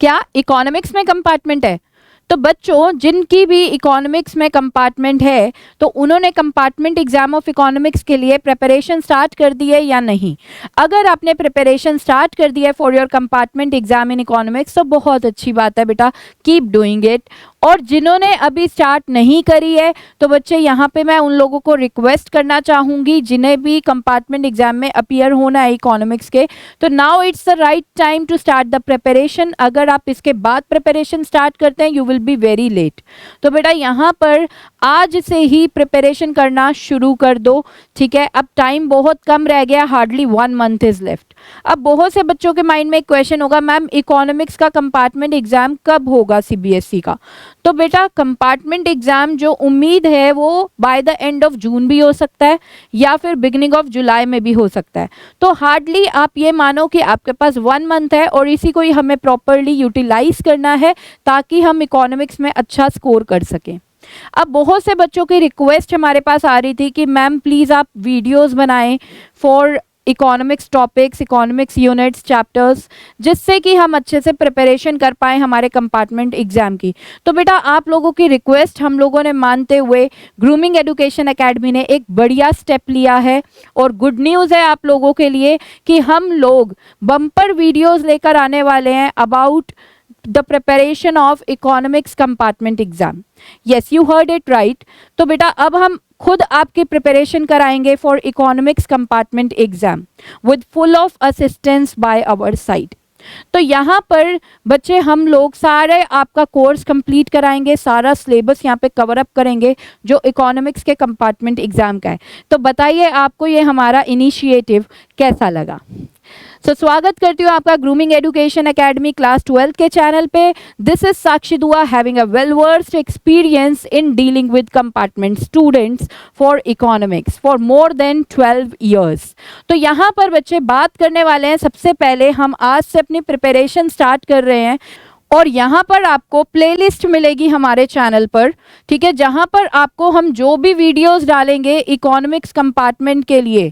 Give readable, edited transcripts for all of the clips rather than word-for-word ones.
क्या इकोनॉमिक्स में कंपार्टमेंट है? तो बच्चों जिनकी भी इकोनॉमिक्स में कंपार्टमेंट है तो उन्होंने कंपार्टमेंट एग्जाम ऑफ इकोनॉमिक्स के लिए प्रिपरेशन स्टार्ट कर दी है या नहीं? अगर आपने प्रिपरेशन स्टार्ट कर दी है for your compartment exam in economics तो बहुत अच्छी बात है बेटा, कीप डूइंग इट। और जिन्होंने अभी स्टार्ट नहीं करी है तो बच्चे यहाँ पे मैं उन लोगों को रिक्वेस्ट करना चाहूँगी जिन्हें भी कंपार्टमेंट एग्जाम में अपीयर होना है इकोनॉमिक्स के, तो now it's the right time to start the preparation. अगर आप इसके बाद प्रिपरेशन स्टार्ट करते हैं you will be very late. तो बेटा यहाँ पर आज से ही प्रिपरेशन करना शुरू कर दो, ठीक है? अब टाइम बहुत कम रह गया, हार्डली 1 मंथ इज लेफ्ट। अब बहुत से बच्चों के माइंड में एक क्वेश्चन होगा, मैम इकोनॉमिक्स का कंपार्टमेंट एग्जाम कब होगा सीबीएसई का? तो बेटा कंपार्टमेंट एग्जाम जो उम्मीद है वो by the end of June भी हो सकता है या फिर बिगिनिंग ऑफ जुलाई में भी हो सकता है। तो हार्डली आप ये मानो कि आपके पास 1 मंथ है और इसी को ही हमें प्रॉपरली यूटिलाइज करना है ताकि हम इकोनॉमिक्स में अच्छा स्कोर कर सकें। अब बहुत से बच्चों की रिक्वेस्ट हमारे पास आ रही थी कि मैम प्लीज़ आप वीडियोस बनाएं for economics topics, economics units, chapters, जिससे कि हम अच्छे से प्रिपरेशन कर पाएँ हमारे कंपार्टमेंट एग्जाम की। तो बेटा आप लोगों की रिक्वेस्ट हम लोगों ने मानते हुए ग्रूमिंग एजुकेशन एकेडमी ने एक बढ़िया स्टेप लिया है और गुड न्यूज़ है आप लोगों के लिए कि हम लोग बम्पर वीडियोज़ लेकर आने वाले हैं about the preparation of economics compartment exam. Yes you heard it right. तो बेटा अब हम खुद आपकी प्रिपरेशन कराएंगे for economics compartment exam with full of assistance by our side. तो यहाँ पर बच्चे हम लोग सारे आपका कोर्स कंप्लीट कराएंगे, सारा सिलेबस यहाँ पे कवर अप करेंगे जो इकोनॉमिक्स के कंपार्टमेंट एग्जाम का है। तो बताइए आपको ये हमारा इनिशिएटिव कैसा लगा? सो स्वागत करती हूँ आपका ग्रूमिंग एजुकेशन एकेडमी क्लास 12 के चैनल पे। दिस इज साक्षी दुआ having a well versed experience in dealing with compartment students for economics for more than 12 years. तो यहाँ पर बच्चे बात करने वाले हैं, सबसे पहले हम आज से अपनी प्रिपरेशन स्टार्ट कर रहे हैं और यहाँ पर आपको प्लेलिस्ट मिलेगी हमारे चैनल पर, ठीक है, जहाँ पर आपको हम जो भी वीडियोस डालेंगे इकोनॉमिक्स कंपार्टमेंट के लिए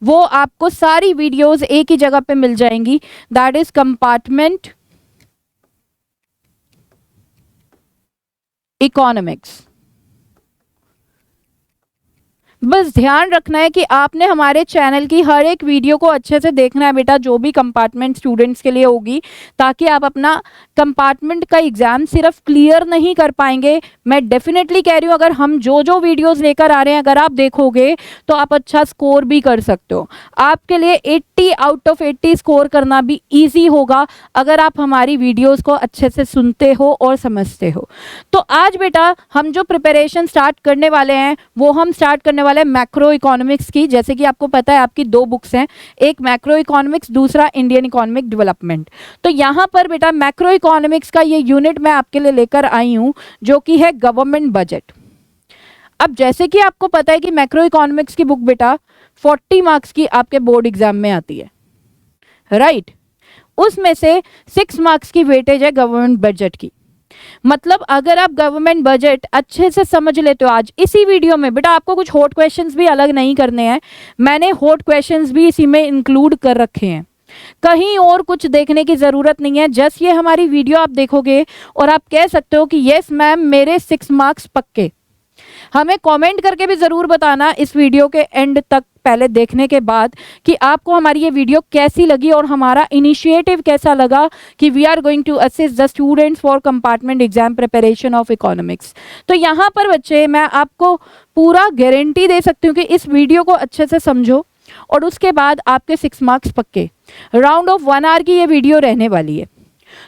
वो आपको सारी वीडियोस एक ही जगह पे मिल जाएंगी। That is compartment economics. बस ध्यान रखना है कि आपने हमारे चैनल की हर एक वीडियो को अच्छे से देखना है बेटा, जो भी कंपार्टमेंट स्टूडेंट्स के लिए होगी, ताकि आप अपना कंपार्टमेंट का एग्ज़ाम सिर्फ क्लियर नहीं कर पाएंगे, मैं डेफिनेटली कह रही हूँ अगर हम जो जो वीडियोस लेकर आ रहे हैं अगर आप देखोगे तो आप अच्छा स्कोर भी कर सकते हो। आपके लिए 80 आउट ऑफ 80 स्कोर करना भी ईजी होगा अगर आप हमारी वीडियोज़ को अच्छे से सुनते हो और समझते हो। तो आज बेटा हम जो प्रिपरेशन स्टार्ट करने वाले हैं वो हम स्टार्ट करने वाले हैं मैक्रो इकोनॉमिक्स की। जैसे कि आपको पता है आपकी 2 बुक्स हैं, एक मैक्रो इकोनॉमिक्स, दूसरा इंडियन इकोनॉमिक डेवलपमेंट। तो यहाँ पर बेटा मैक्रो इकोनॉमिक्स का ये यूनिट मैं आपके लिए लेकर आई हूँ जो कि है गवर्नमेंट बजट। अब जैसे कि आपको पता है कि मैक्रो इकोनॉमिक्स की बुक बेटा 40 मार्क्स की आपके बोर्ड एग्जाम में आती है, राइट? उसमें से 6 मार्क्स की वेटेज है गवर्नमेंट बजट की। मतलब अगर आप गवर्नमेंट बजट अच्छे से समझ लेते हो आज इसी वीडियो में, बेटा आपको कुछ हॉट क्वेश्चंस भी अलग नहीं करने हैं, मैंने हॉट क्वेश्चंस भी इसी में इंक्लूड कर रखे हैं, कहीं और कुछ देखने की ज़रूरत नहीं है। जस्ट ये हमारी वीडियो आप देखोगे और आप कह सकते हो कि यस मैम मेरे 6 मार्क्स पक्के। हमें कमेंट करके भी ज़रूर बताना इस वीडियो के एंड तक पहले देखने के बाद कि आपको हमारी ये वीडियो कैसी लगी और हमारा इनिशिएटिव कैसा लगा कि we are going to assist the students for compartment exam preparation of economics. तो यहाँ पर बच्चे मैं आपको पूरा गारंटी दे सकती हूँ कि इस वीडियो को अच्छे से समझो और उसके बाद आपके 6 मार्क्स पक्के। राउंड ऑफ 1 आवर की ये वीडियो रहने वाली है।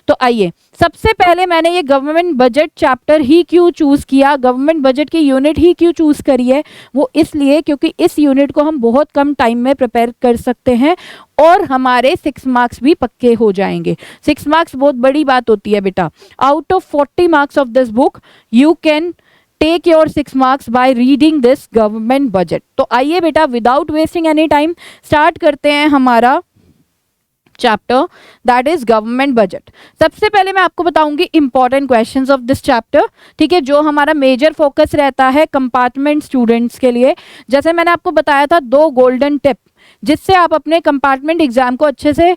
तो आइए सबसे पहले मैंने ये गवर्नमेंट बजट चैप्टर ही क्यों चूज़ किया, गवर्नमेंट बजट की यूनिट ही क्यों चूज़ करी है, वो इसलिए क्योंकि इस यूनिट को हम बहुत कम टाइम में प्रिपेयर कर सकते हैं और हमारे 6 मार्क्स भी पक्के हो जाएंगे। 6 मार्क्स बहुत बड़ी बात होती है बेटा। Out of 40 marks of this book you can take your 6 marks by reading this government budget. तो आइए बेटा विदाउट वेस्टिंग एनी टाइम स्टार्ट करते हैं हमारा chapter that is government budget. सबसे पहले मैं आपको बताऊंगी important questions of this chapter, ठीक है, जो हमारा मेजर फोकस रहता है कंपार्टमेंट स्टूडेंट्स के लिए। जैसे मैंने आपको बताया था 2 गोल्डन टिप जिससे आप अपने कंपार्टमेंट एग्जाम को अच्छे से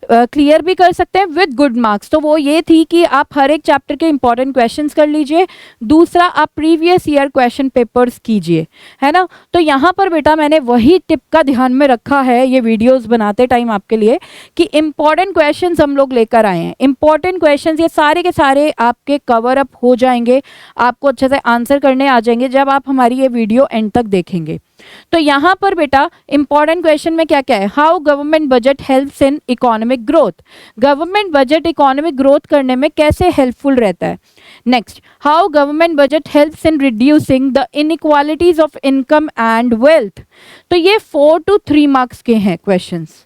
क्लियर भी कर सकते हैं विद गुड मार्क्स। तो वो ये थी कि आप हर एक चैप्टर के इंपॉर्टेंट क्वेश्चंस कर लीजिए, दूसरा आप प्रीवियस ईयर क्वेश्चन पेपर्स कीजिए, है ना। तो यहाँ पर बेटा मैंने वही टिप का ध्यान में रखा है ये वीडियोस बनाते टाइम आपके लिए कि इंपॉर्टेंट क्वेश्चंस हम लोग लेकर आए हैं। इंपॉर्टेंट क्वेश्चंस ये सारे के सारे आपके कवर अप हो जाएंगे, आपको अच्छे से आंसर करने आ जाएंगे जब आप हमारी ये वीडियो एंड तक देखेंगे। तो यहाँ पर बेटा इंपॉर्टेंट क्वेश्चन में क्या क्या है, how government budget helps in economic growth, government budget economic growth करने में कैसे हेल्पफुल रहता है। Next, how government budget helps in reducing the inequalities of income and wealth. तो ये 4 to 3 मार्क्स के हैं questions.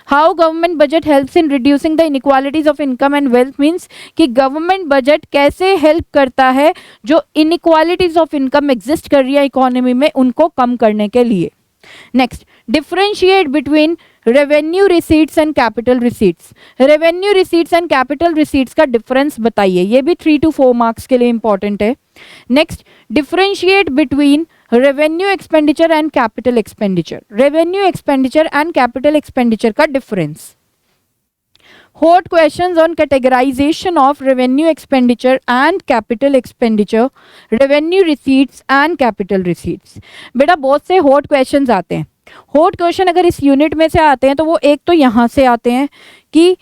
How government budget helps in reducing the inequalities of income and wealth means कि गवर्नमेंट बजट कैसे help करता है जो inequalities of income exist कर रही है इकोनॉमी में उनको कम करने के लिए। Next, differentiate between revenue receipts and capital receipts, revenue receipts and capital receipts का डिफरेंस बताइए, ये भी 3 to 4 मार्क्स के लिए इंपॉर्टेंट है। Next, differentiate between revenue expenditure and capital expenditure, revenue expenditure and capital expenditure का difference. Hot questions on categorization of revenue expenditure and capital expenditure, revenue receipts and capital receipts। बेटा बहुत से hot questions आते हैं। hot question अगर इस unit में से आते हैं तो वो एक तो यहाँ से आते हैं कि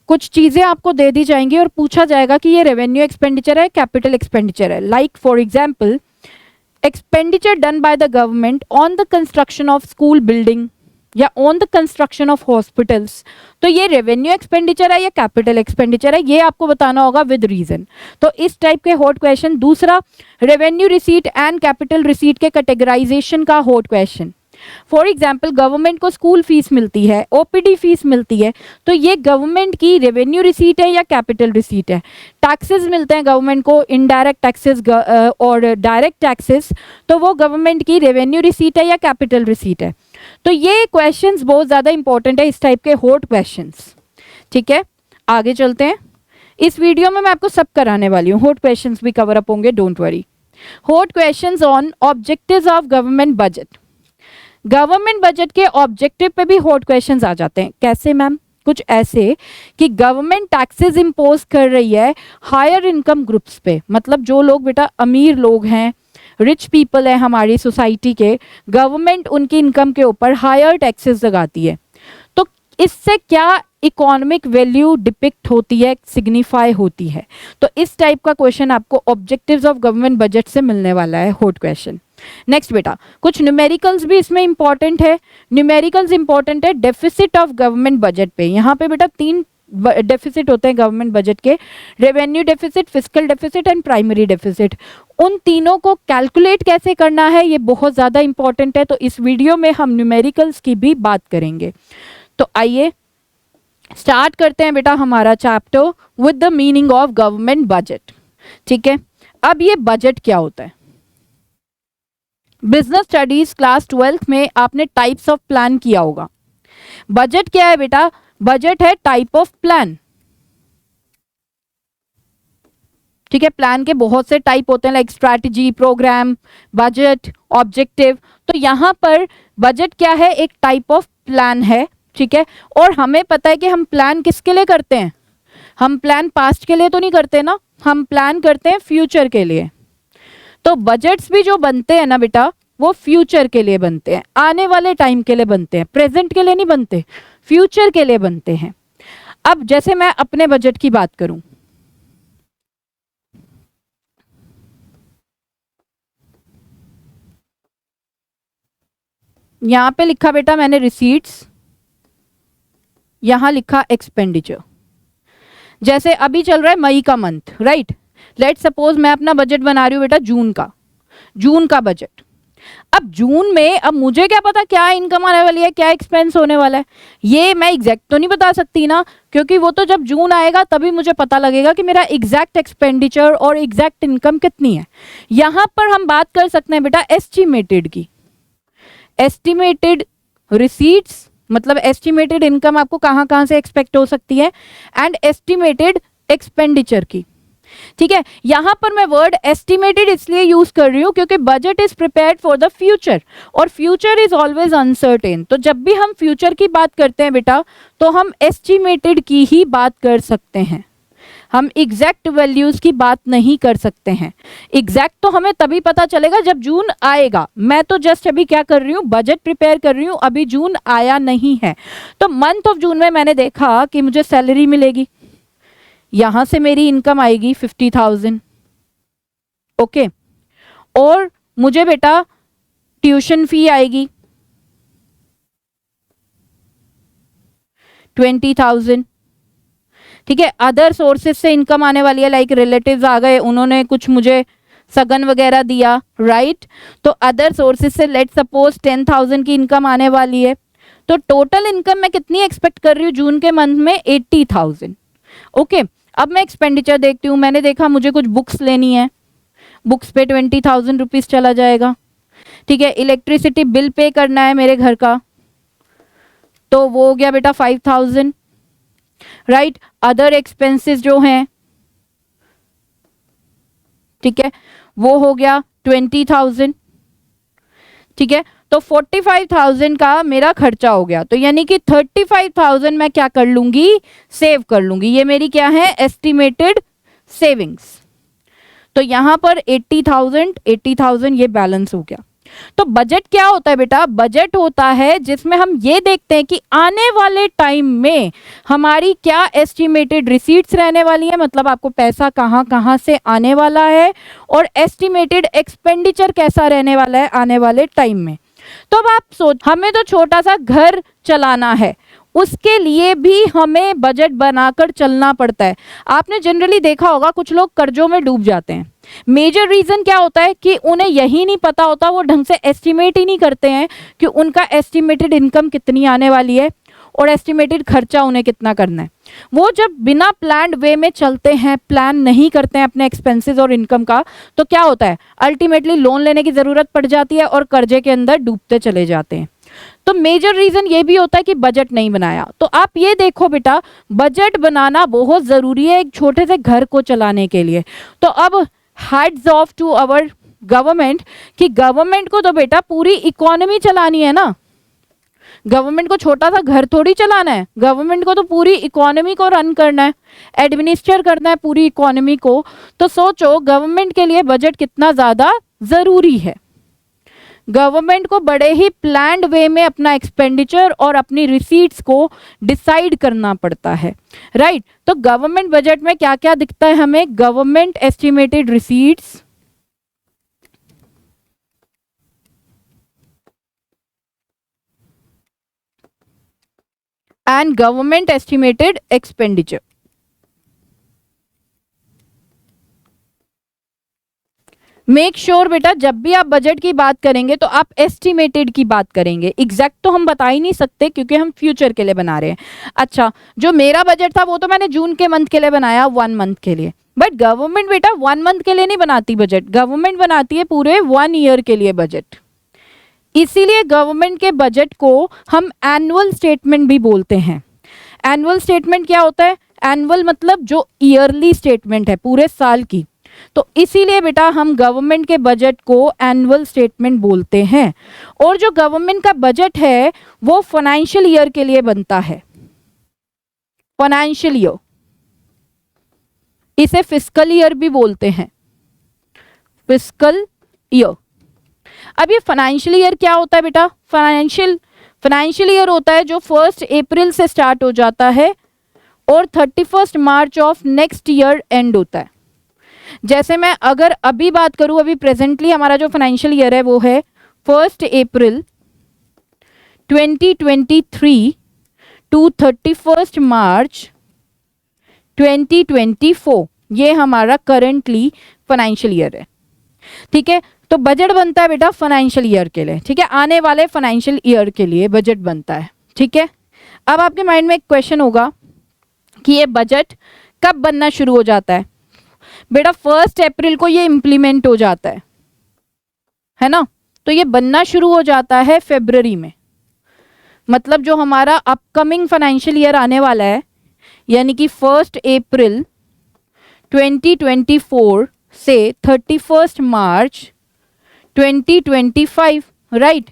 कुछ चीज़ें आपको दे दी जाएंगी और पूछा जाएगा कि ये रेवेन्यू एक्सपेंडिचर है कैपिटल एक्सपेंडिचर है। Like for example, expenditure done by the government on the construction of school building या on the construction of hospitals, तो ये रेवेन्यू एक्सपेंडिचर है या कैपिटल एक्सपेंडिचर है, ये आपको बताना होगा विद रीजन। तो इस टाइप के हॉट क्वेश्चन। दूसरा, revenue receipt and capital receipt के कैटेगराइजेशन का hot question. For example, government को स्कूल फीस मिलती है, ओपीडी फीस मिलती है, तो ये गवर्नमेंट की रेवेन्यू रिसीट है या कैपिटल रिसीट है। टैक्सेस मिलते हैं गवर्नमेंट को, इनडायरेक्ट टैक्सेस और डायरेक्ट टैक्सेस, तो वो गवर्नमेंट की रेवेन्यू रिसीट है या कैपिटल रिसीट है। तो ये क्वेश्चंस बहुत ज़्यादा इंपॉर्टेंट है, इस टाइप के हॉट क्वेश्चंस। ठीक है, आगे चलते हैं। इस वीडियो में मैं आपको सब कराने वाली हूँ, हॉट क्वेश्चंस भी कवर अप होंगे, don't worry. Hot questions on objectives of government budget, government budget के ऑब्जेक्टिव पे भी हॉट क्वेश्चंस आ जाते हैं। कैसे मैम? कुछ ऐसे कि गवर्नमेंट टैक्सेस इम्पोज कर रही है हायर इनकम ग्रुप्स पे, मतलब जो लोग बेटा अमीर लोग हैं, रिच पीपल है हमारी सोसाइटी के, गवर्नमेंट उनकी इनकम के ऊपर हायर टैक्सेस लगाती है। तो इससे क्या इकोनॉमिक वैल्यू डिपिक्ट होती है, सिग्निफाई होती है। तो इस टाइप का क्वेश्चन आपको ऑब्जेक्टिव्स ऑफ गवर्नमेंट बजट से मिलने वाला है, हॉट क्वेश्चन। नेक्स्ट बेटा, कुछ न्यूमेरिकल्स भी इसमें इंपॉर्टेंट है। न्यूमेरिकल्स इंपॉर्टेंट है डेफिसिट ऑफ गवर्नमेंट बजट पे। यहाँ पे बेटा 3 डेफिसिट होते हैं गवर्नमेंट बजट के, revenue deficit, fiscal deficit and primary deficit. उन तीनों को कैलकुलेट कैसे करना है ये बहुत ज़्यादा इंपॉर्टेंट है, तो इस वीडियो में हम न्यूमेरिकल्स की भी बात करेंगे। तो आइए स्टार्ट करते हैं बेटा हमारा chapter with the meaning of government budget. ठीक है, अब ये बजट क्या होता है? बिजनेस स्टडीज क्लास 12th में आपने टाइप्स ऑफ प्लान किया होगा। बजट क्या है बेटा? बजट है टाइप ऑफ प्लान। ठीक है, प्लान के बहुत से टाइप होते हैं, like strategy, programme, budget, objective. तो यहाँ पर बजट क्या है? एक टाइप ऑफ प्लान है। ठीक है, और हमें पता है कि हम प्लान किसके लिए करते हैं? हम प्लान पास्ट के लिए तो नहीं करते ना, हम प्लान करते हैं फ्यूचर के लिए। तो बजट्स भी जो बनते हैं ना बेटा, वो फ्यूचर के लिए बनते हैं, आने वाले टाइम के लिए बनते हैं, प्रेजेंट के लिए नहीं बनते, फ्यूचर के लिए बनते हैं। अब जैसे मैं अपने बजट की बात करूं, यहां पे लिखा बेटा मैंने रिसीट्स, यहां लिखा एक्सपेंडिचर। जैसे अभी चल रहा है मई का मंथ, राइट? लेट सपोज मैं अपना बजट बना रही हूँ बेटा जून का बजट। अब जून में अब मुझे क्या पता क्या इनकम आने वाली है, क्या एक्सपेंस होने वाला है, ये मैं एग्जैक्ट तो नहीं बता सकती ना, क्योंकि वो तो जब जून आएगा तभी मुझे पता लगेगा कि मेरा एग्जैक्ट एक्सपेंडिचर और एग्जैक्ट इनकम कितनी है। यहां पर हम बात कर सकते हैं बेटा एस्टिमेटेड की। एस्टिमेटेड रिसीट्स मतलब एस्टिमेटेड इनकम आपको कहां कहां से एक्सपेक्ट हो सकती है, एंड एस्टिमेटेड एक्सपेंडिचर की। ठीक है, यहां पर मैं वर्ड एस्टिमेटेड इसलिए यूज कर रही हूं क्योंकि budget is prepared for the future और फ्यूचर इज ऑलवेज अनसर्टेन। तो जब भी हम फ्यूचर की बात करते हैं बेटा, तो हम एस्टिमेटेड की ही बात कर सकते हैं, हम एग्जैक्ट वैल्यूज की बात नहीं कर सकते हैं। एग्जैक्ट तो हमें तभी पता चलेगा जब जून आएगा। मैं तो जस्ट अभी क्या कर रही हूँ, बजट प्रिपेयर कर रही हूँ, अभी जून आया नहीं है। तो मंथ ऑफ जून में मैंने देखा कि मुझे सैलरी मिलेगी, यहां से मेरी इनकम आएगी 50,000, ओके, और मुझे बेटा ट्यूशन फी आएगी 20,000, ठीक है। अदर सोर्सेज से इनकम आने वाली है, लाइक रिलेटिव्स आ गए, उन्होंने कुछ मुझे सगन वगैरह दिया, राइट। तो अदर सोर्सेज से लेट सपोज 10,000 की इनकम आने वाली है। तो टोटल इनकम मैं कितनी एक्सपेक्ट कर रही हूँ जून के मंथ में, 80,000, ओके। अब मैं एक्सपेंडिचर देखती हूँ, मैंने देखा मुझे कुछ बुक्स लेनी है, बुक्स पे 20,000 रुपीज चला जाएगा, ठीक है। इलेक्ट्रिसिटी बिल पे करना है मेरे घर का, तो वो हो गया बेटा 5,000, राइट। अदर एक्सपेंसेस जो हैं, ठीक है, वो हो गया 20,000, ठीक है। तो 45,000 का मेरा खर्चा हो गया, तो यानी कि 35,000 मैं क्या कर लूंगी, सेव कर लूंगी। ये मेरी क्या है, एस्टिमेटेड सेविंग्स। तो यहां पर 80,000 ये बैलेंस हो गया। तो बजट क्या होता है बेटा, बजट होता है जिसमें हम ये देखते हैं कि आने वाले टाइम में हमारी क्या एस्टिमेटेड रिसीट्स रहने वाली है, मतलब आपको पैसा कहां कहां से आने वाला है, और एस्टिमेटेड एक्सपेंडिचर कैसा रहने वाला है आने वाले टाइम में। तो अब आप सोच, हमें तो छोटा सा घर चलाना है, उसके लिए भी हमें बजट बनाकर चलना पड़ता है। आपने जनरली देखा होगा कुछ लोग कर्जों में डूब जाते हैं। मेजर रीजन क्या होता है कि उन्हें यही नहीं पता होता, वो ढंग से एस्टिमेट ही नहीं करते हैं कि उनका एस्टिमेटेड इनकम कितनी आने वाली है और एस्टिमेटेड खर्चा उन्हें कितना करना है। वो जब बिना प्लान्ड वे में चलते हैं, प्लान नहीं करते हैं अपने एक्सपेंसेस और इनकम का, तो क्या होता है, अल्टीमेटली लोन लेने की जरूरत पड़ जाती है और कर्जे के अंदर डूबते चले जाते हैं। तो मेजर रीजन ये भी होता है कि बजट नहीं बनाया। तो आप ये देखो बेटा, बजट बनाना बहुत जरूरी है एक छोटे से घर को चलाने के लिए। तो अब hats off to our government कि गवर्नमेंट को तो बेटा पूरी इकोनॉमी चलानी है ना, गवर्नमेंट को छोटा सा घर थोड़ी चलाना है, गवर्नमेंट को तो पूरी इकोनॉमी को रन करना है, एडमिनिस्टर करना है पूरी इकोनॉमी को। तो सोचो गवर्नमेंट के लिए बजट कितना ज्यादा जरूरी है। गवर्नमेंट को बड़े ही प्लान्ड वे में अपना एक्सपेंडिचर और अपनी रिसीट्स को डिसाइड करना पड़ता है, राइट। तो गवर्नमेंट बजट में क्या क्या दिखता है हमें, government estimated receipts, and government estimated expenditure. Make sure बेटा जब भी आप बजट की बात करेंगे तो आप एस्टिमेटेड की बात करेंगे, एग्जैक्ट तो हम बता ही नहीं सकते क्योंकि हम फ्यूचर के लिए बना रहे हैं। अच्छा, जो मेरा बजट था वो तो मैंने जून के मंथ के लिए बनाया, 1 मंथ के लिए, बट गवर्नमेंट बेटा 1 मंथ के लिए नहीं बनाती बजट, गवर्नमेंट बनाती है पूरे 1 ईयर के लिए बजट। इसीलिए गवर्नमेंट के बजट को हम एनुअल स्टेटमेंट भी बोलते हैं। एनुअल स्टेटमेंट क्या होता है, एनुअल मतलब जो ईयरली स्टेटमेंट है पूरे साल की, तो इसीलिए बेटा हम गवर्नमेंट के बजट को एनुअल स्टेटमेंट बोलते हैं। और जो गवर्नमेंट का बजट है वो फाइनेंशियल ईयर के लिए बनता है, फाइनेंशियल ईयर, इसे फिस्कल ईयर भी बोलते हैं, फिस्कल ईयर। अब ये फाइनेंशियल ईयर क्या होता है बेटा, फाइनेंशियल ईयर होता है जो 1 अप्रैल से स्टार्ट हो जाता है और 31 मार्च ऑफ नेक्स्ट ईयर एंड होता है। जैसे मैं अगर अभी बात करूं, अभी प्रेजेंटली हमारा जो फाइनेंशियल ईयर है वो है 1 अप्रैल 2023 टू 31 मार्च 2024, ये हमारा करंटली फाइनेंशियल ईयर है, ठीक है। तो बजट बनता है बेटा फाइनेंशियल ईयर के लिए, ठीक है, आने वाले फाइनेंशियल ईयर के लिए बजट बनता है, ठीक है। अब आपके माइंड में एक क्वेश्चन होगा कि ये बजट कब बनना शुरू हो जाता है। बेटा 1 अप्रैल को ये इंप्लीमेंट हो जाता है ना, तो ये बनना शुरू हो जाता है फरवरी में, मतलब जो हमारा अपकमिंग फाइनेंशियल ईयर आने वाला है, यानी कि 1 अप्रैल 2024 से 31 मार्च 2025, राइट।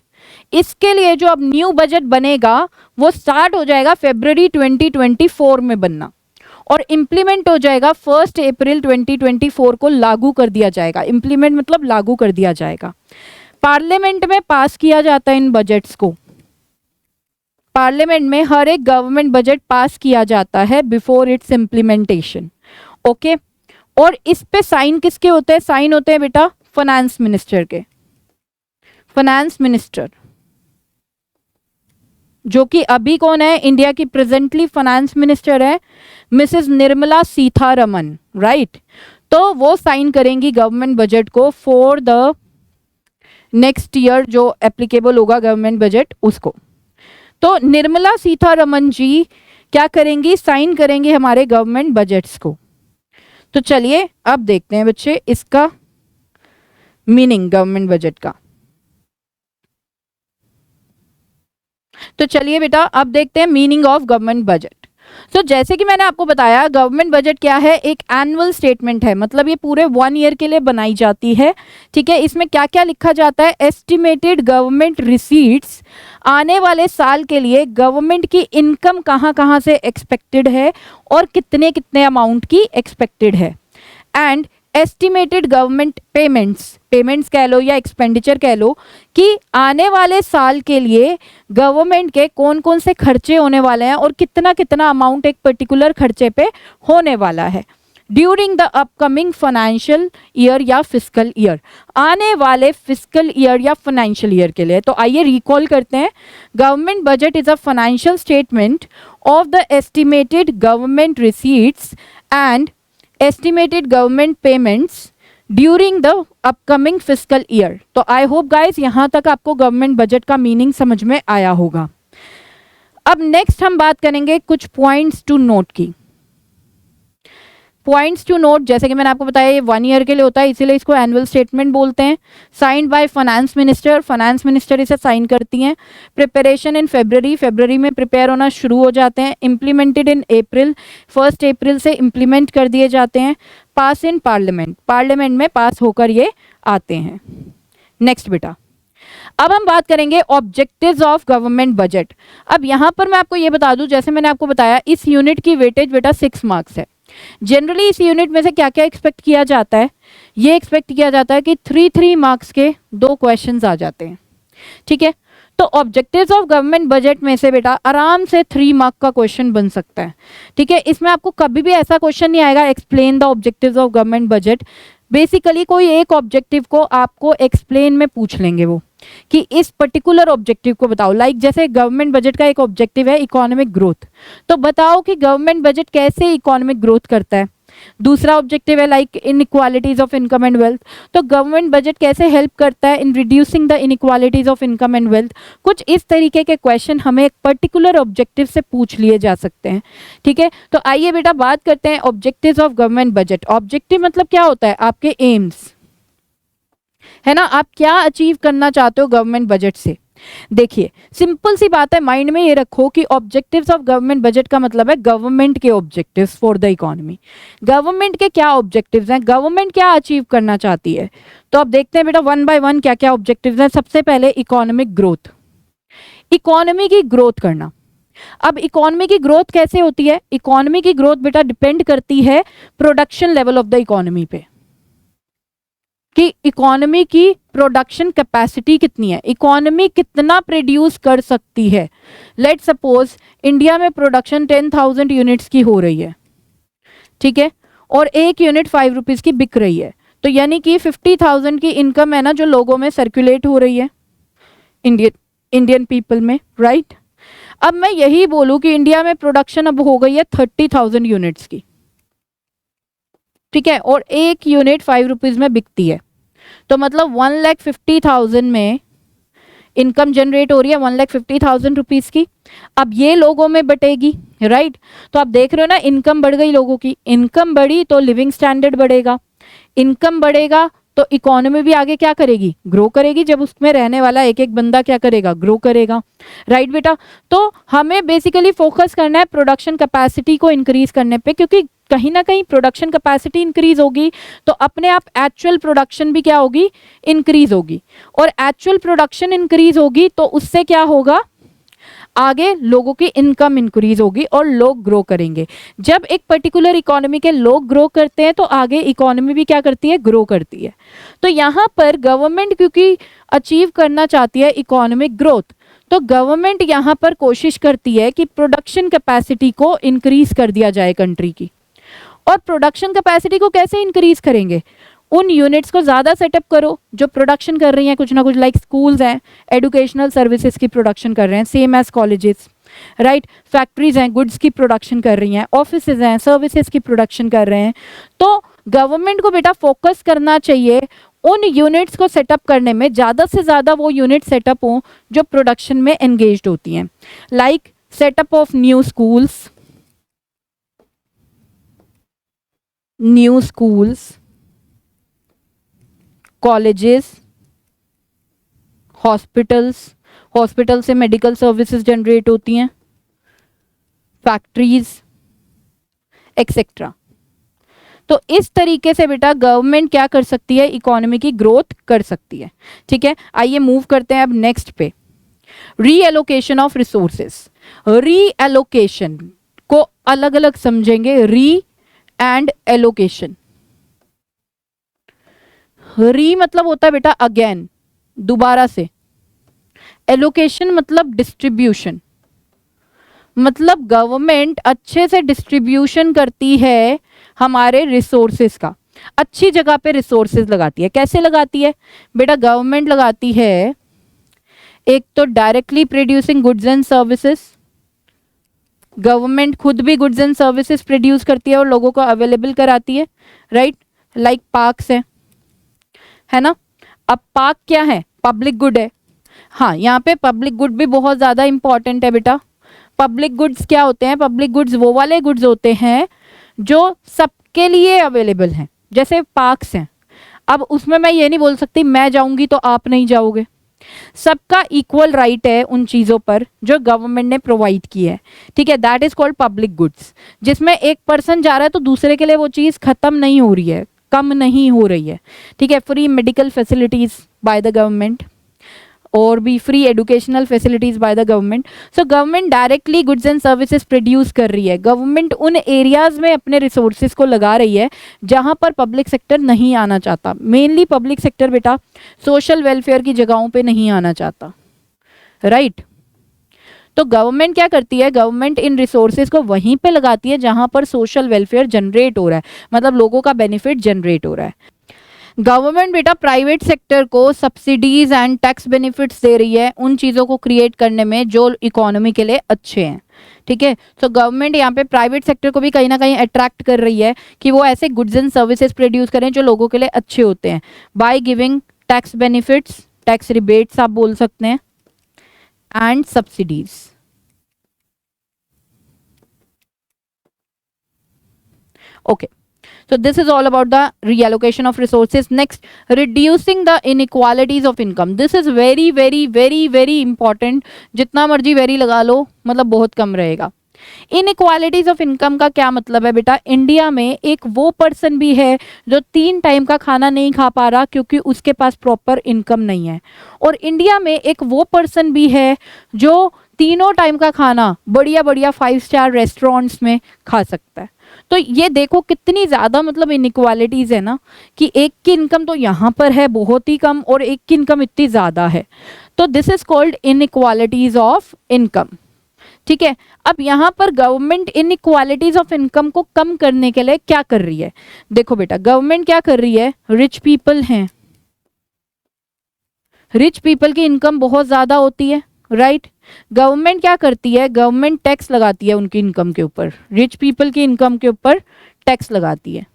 इसके लिए जो अब न्यू बजट बनेगा वो स्टार्ट हो जाएगा फरवरी 2024 में बनना और इम्प्लीमेंट हो जाएगा 1 अप्रैल 2024 को लागू कर दिया जाएगा। इम्प्लीमेंट मतलब लागू कर दिया जाएगा। पार्लियामेंट में पास किया जाता है इन बजट्स को। पार्लियामेंट में हर एक गवर्नमेंट बजट पास किया जाता है बिफोर इट्स इम्प्लीमेंटेशन, ओके। और इस पे साइन किसके होते हैं? साइन होते हैं बेटा फाइनेंस मिनिस्टर के। फाइनेंस मिनिस्टर जो कि अभी कौन है? इंडिया की प्रेजेंटली फाइनेंस मिनिस्टर है मिसेस निर्मला सीतारमन, राइट। तो वो साइन करेंगी गवर्नमेंट बजट को फॉर द नेक्स्ट ईयर जो एप्लीकेबल होगा गवर्नमेंट बजट उसको। तो निर्मला सीतारमन जी क्या करेंगी? साइन करेंगे हमारे गवर्नमेंट बजट्स को। तो चलिए अब देखते हैं बच्चे इसका मीनिंग गवर्नमेंट बजट का। तो चलिए बेटा अब देखते हैं मीनिंग ऑफ गवर्नमेंट बजट। तो जैसे कि मैंने आपको बताया गवर्नमेंट बजट क्या है? एक एनुअल स्टेटमेंट है, मतलब ये पूरे 1 ईयर के लिए बनाई जाती है, ठीक है। इसमें क्या क्या लिखा जाता है? एस्टिमेटेड गवर्नमेंट रिसीट्स, आने वाले साल के लिए गवर्नमेंट की इनकम कहाँ कहाँ से एक्सपेक्टेड है और कितने कितने अमाउंट की एक्सपेक्टेड है। एंड एस्टिमेटेड गवर्नमेंट पेमेंट्स कह लो या एक्सपेंडिचर कह लो कि आने वाले साल के लिए गवर्नमेंट के कौन कौन से खर्चे होने वाले हैं और कितना कितना अमाउंट एक पर्टिकुलर खर्चे पे होने वाला है during the upcoming financial year या फिस्कल ईयर, आने वाले फिस्कल ईयर या फाइनेंशियल ईयर के लिए। तो आइए रिकॉल करते हैं। Government budget is a financial statement of the estimated government receipts and estimated government payments during the upcoming fiscal year। तो आई होप गाइस यहाँ तक आपको गवर्नमेंट बजट का मीनिंग समझ में आया होगा। अब नेक्स्ट हम बात करेंगे कुछ पॉइंट्स टू नोट की। पॉइंट्स टू नोट जैसे कि मैंने आपको बताया ये 1 ईयर के लिए होता है, इसीलिए इसको एनुअल स्टेटमेंट बोलते हैं। साइंड बाय फाइनेंस मिनिस्टर इसे साइन करती हैं। प्रिपरेशन इन फरवरी में प्रिपेयर होना शुरू हो जाते हैं। इम्प्लीमेंटेड इन अप्रैल, 1 अप्रैल से इम्प्लीमेंट कर दिए जाते हैं। पास इन पार्लियामेंट में पास होकर ये आते हैं। नेक्स्ट बेटा अब हम बात करेंगे ऑब्जेक्टिव्स ऑफ गवर्नमेंट बजट। अब यहाँ पर मैं आपको ये बता दूं, जैसे मैंने आपको बताया इस यूनिट की वेटेज बेटा 6 मार्क्स है। जनरली इस यूनिट में से क्या क्या एक्सपेक्ट किया जाता है? ये एक्सपेक्ट किया जाता है कि 3 मार्क्स के 2 क्वेश्चंस आ जाते हैं, ठीक है। तो ऑब्जेक्टिव्स ऑफ गवर्नमेंट बजट में से बेटा आराम से 3 मार्क का क्वेश्चन बन सकता है, ठीक है। इसमें आपको कभी भी ऐसा क्वेश्चन नहीं आएगा explain the objectives of government budget. Basically कोई एक ऑब्जेक्टिव को आपको एक्सप्लेन में पूछ लेंगे वो कि इस पर्टिकुलर ऑब्जेक्टिव को बताओ। लाइक जैसे गवर्नमेंट बजट का एक ऑब्जेक्टिव है इकोनॉमिक ग्रोथ, तो बताओ कि गवर्नमेंट बजट कैसे इकोनॉमिक ग्रोथ करता है। दूसरा ऑब्जेक्टिव है like inequalities of income and wealth, तो गवर्नमेंट बजट कैसे हेल्प करता है in reducing the inequalities of income and wealth. कुछ इस तरीके के क्वेश्चन हमें एक पर्टिकुलर ऑब्जेक्टिव से पूछ लिए जा सकते हैं, ठीक है। तो आइए बेटा बात करते हैं objectives of government budget. Objective मतलब क्या होता है? आपके एम्स है ना, आप क्या अचीव करना चाहते हो गवर्नमेंट बजट से। देखिए सिंपल सी बात है, माइंड में ये रखो कि ऑब्जेक्टिव्स ऑफ गवर्नमेंट बजट का मतलब है गवर्नमेंट के objectives for the economy. Government के क्या ऑब्जेक्टिव्स हैं, गवर्नमेंट क्या अचीव करना चाहती है। तो अब देखते हैं बेटा 1 बाय 1 क्या क्या ऑब्जेक्टिव्स हैं। सबसे पहले इकोनॉमिक ग्रोथ, इकोनॉमी की ग्रोथ करना। अब इकोनॉमी की ग्रोथ कैसे होती है? इकोनॉमी की ग्रोथ बेटा डिपेंड करती है production level of the economy पे, कि इकोनॉमी की प्रोडक्शन कैपेसिटी कितनी है, इकोनॉमी कितना प्रोड्यूस कर सकती है। लेट सपोज इंडिया में प्रोडक्शन 10,000 यूनिट्स की हो रही है, ठीक है, और 1 यूनिट 5 रुपीज़ की बिक रही है, तो यानी कि 50,000 की इनकम है ना जो लोगों में सर्कुलेट हो रही है इंडियन पीपल में, राइट। अब मैं यही बोलूं कि इंडिया में प्रोडक्शन अब हो गई है 30,000 यूनिट्स की, ठीक है, और 1 यूनिट 5 रुपीज़ में बिकती है, तो मतलब 1,50,000 में इनकम जनरेट हो रही है 1,50,000 रुपीज़ की। अब ये लोगों में बटेगी, राइट। तो आप देख रहे हो ना इनकम बढ़ गई लोगों की, इनकम बढ़ी तो लिविंग स्टैंडर्ड बढ़ेगा, इनकम बढ़ेगा तो इकोनॉमी भी आगे क्या करेगी? ग्रो करेगी। जब उसमें रहने वाला एक एक बंदा क्या करेगा? ग्रो करेगा, राइट बेटा। तो हमें बेसिकली फोकस करना है प्रोडक्शन कैपेसिटी को इंक्रीज करने पे, क्योंकि कहीं ना कहीं प्रोडक्शन कैपेसिटी इंक्रीज होगी तो अपने आप एक्चुअल प्रोडक्शन भी क्या होगी, इंक्रीज होगी। और एक्चुअल प्रोडक्शन इंक्रीज होगी तो उससे क्या होगा, आगे लोगों की इनकम इंक्रीज होगी और लोग ग्रो करेंगे। जब एक पर्टिकुलर इकोनॉमी के लोग ग्रो करते हैं तो आगे इकोनॉमी भी क्या करती है, ग्रो करती है। तो यहाँ पर गवर्नमेंट क्योंकि अचीव करना चाहती है इकोनॉमिक ग्रोथ, तो गवर्नमेंट यहाँ पर कोशिश करती है कि प्रोडक्शन कैपेसिटी को इंक्रीज कर दिया जाए कंट्री की। और प्रोडक्शन कैपेसिटी को कैसे इंक्रीज करेंगे, उन यूनिट्स को ज़्यादा सेटअप करो जो प्रोडक्शन कर रही हैं कुछ ना कुछ, लाइक स्कूल्स हैं, एजुकेशनल सर्विसेज की प्रोडक्शन कर रहे हैं same as colleges, right. Factories हैं, गुड्स की प्रोडक्शन कर रही हैं, ऑफिसेज हैं, सर्विसेज की प्रोडक्शन कर रहे हैं। तो गवर्नमेंट को बेटा फोकस करना चाहिए उन यूनिट्स को सेटअप करने में, ज़्यादा से ज़्यादा वो यूनिट सेटअप हों जो प्रोडक्शन में एंगेज्ड होती हैं, like setup of new schools, colleges, hospital से मेडिकल सर्विसेज जनरेट होती हैं, फैक्ट्रीज एक्सेट्रा। तो इस तरीके से बेटा गवर्नमेंट क्या कर सकती है, इकोनॉमी की ग्रोथ कर सकती है। ठीक है, आइए मूव करते हैं अब नेक्स्ट पे, रीएलोकेशन ऑफ रिसोर्सेज। रीएलोकेशन को अलग अलग समझेंगे, री एंड एलोकेशन। री मतलब होता है बेटा अगेन, दोबारा से। एलोकेशन मतलब डिस्ट्रीब्यूशन, मतलब गवर्नमेंट अच्छे से डिस्ट्रीब्यूशन करती है हमारे रिसोर्सेज का, अच्छी जगह पे रिसोर्सेज लगाती है। कैसे लगाती है बेटा, गवर्नमेंट लगाती है एक तो directly producing goods and services, government खुद भी गुड्स एंड सर्विसेज प्रोड्यूस करती है और लोगों को अवेलेबल कराती है, राइट। लाइक पार्क्स है ना। अब पार्क क्या है, पब्लिक गुड है। हाँ, यहाँ पे पब्लिक गुड भी बहुत ज़्यादा इंपॉर्टेंट है बेटा। पब्लिक गुड्स क्या होते हैं, पब्लिक गुड्स वो वाले गुड्स होते हैं जो सबके लिए अवेलेबल हैं, जैसे पार्क्स हैं। अब उसमें मैं ये नहीं बोल सकती मैं जाऊंगी तो आप नहीं जाओगे, सबका इक्वल राइट है उन चीज़ों पर जो गवर्नमेंट ने प्रोवाइड की है। ठीक है, that is called public goods, जिसमें एक पर्सन जा रहा है तो दूसरे के लिए वो चीज़ खत्म नहीं हो रही है, कम नहीं हो रही है। ठीक है, free medical facilities bye the government और भी free educational facilities bye the government. So government directly goods and services produce कर रही है। गवर्नमेंट उन एरियाज में अपने रिसोर्सेज को लगा रही है जहां पर पब्लिक सेक्टर नहीं आना चाहता। मेनली पब्लिक सेक्टर बेटा सोशल वेलफेयर की जगहों पे नहीं आना चाहता, राइट। तो गवर्नमेंट क्या करती है, गवर्नमेंट इन रिसोर्सेज को वहीं पे लगाती है जहां पर सोशल वेलफेयर जनरेट हो रहा है, मतलब लोगों का बेनिफिट जनरेट हो रहा है। गवर्नमेंट बेटा प्राइवेट सेक्टर को सब्सिडीज एंड टैक्स बेनिफिट्स दे रही है उन चीज़ों को क्रिएट करने में जो इकोनॉमी के लिए अच्छे हैं। ठीक है, तो गवर्नमेंट यहाँ पे प्राइवेट सेक्टर को भी कहीं ना कहीं अट्रैक्ट कर रही है कि वो ऐसे गुड्स एंड सर्विसेज प्रोड्यूस करें जो लोगों के लिए अच्छे होते हैं, by giving tax benefits, tax rebates आप बोल सकते हैं, and subsidies. Okay, so this is all about the reallocation of resources. Next, reducing the inequalities of income. This is very very very very important. जितना मर्जी very लगा लो, मतलब बहुत कम रहेगा। इनइक्वालिटीज ऑफ इनकम का क्या मतलब है बेटा, इंडिया में एक वो पर्सन भी है जो 3 टाइम का खाना नहीं खा पा रहा क्योंकि उसके पास प्रॉपर इनकम नहीं है, और इंडिया में एक वो पर्सन भी है जो 3 टाइम का खाना बढ़िया बढ़िया 5 स्टार रेस्टोरेंट्स में खा सकता है। तो ये देखो कितनी ज़्यादा मतलब इनइक्वालिटीज़ है ना, कि एक की इनकम तो यहाँ पर है बहुत ही कम और एक की इनकम इतनी ज़्यादा है। तो this is called inequalities of income. ठीक है, अब यहाँ पर गवर्नमेंट इनइक्वालिटीज़ ऑफ इनकम को कम करने के लिए क्या कर रही है, देखो बेटा गवर्नमेंट क्या कर रही है, रिच पीपल हैं, रिच पीपल की इनकम बहुत ज़्यादा होती है, राइट। गवर्नमेंट क्या करती है, गवर्नमेंट टैक्स लगाती है उनकी इनकम के ऊपर, रिच पीपल की इनकम के ऊपर टैक्स लगाती है।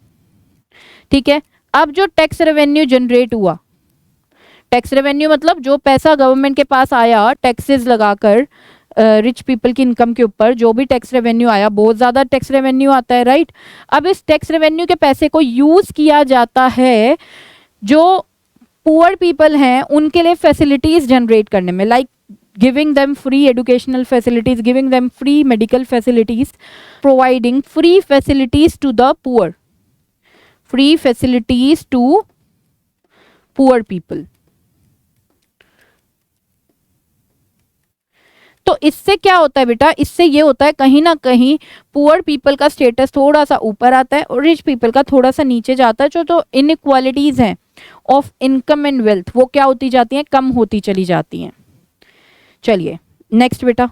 ठीक है, अब जो टैक्स रेवेन्यू जनरेट हुआ, टैक्स रेवेन्यू मतलब जो पैसा गवर्नमेंट के पास आया टैक्सेस लगाकर रिच पीपल की इनकम के ऊपर, जो भी टैक्स रेवेन्यू आया, बहुत ज़्यादा टैक्स रेवेन्यू आता है, राइट। अब इस टैक्स रेवेन्यू के पैसे को यूज़ किया जाता है जो पुअर पीपल हैं उनके लिए फैसिलिटीज़ जनरेट करने में, like giving them free educational facilities, giving them free medical facilities, providing free facilities to the poor, free facilities to poor people. तो इससे क्या होता है बेटा, इससे ये होता है कहीं ना कहीं पुअर पीपल का स्टेटस थोड़ा सा ऊपर आता है और रिच पीपल का थोड़ा सा नीचे जाता है। जो तो इनइक्वालिटीज हैं ऑफ इनकम एंड वेल्थ वो क्या होती जाती हैं, कम होती चली जाती हैं। चलिए नेक्स्ट बेटा,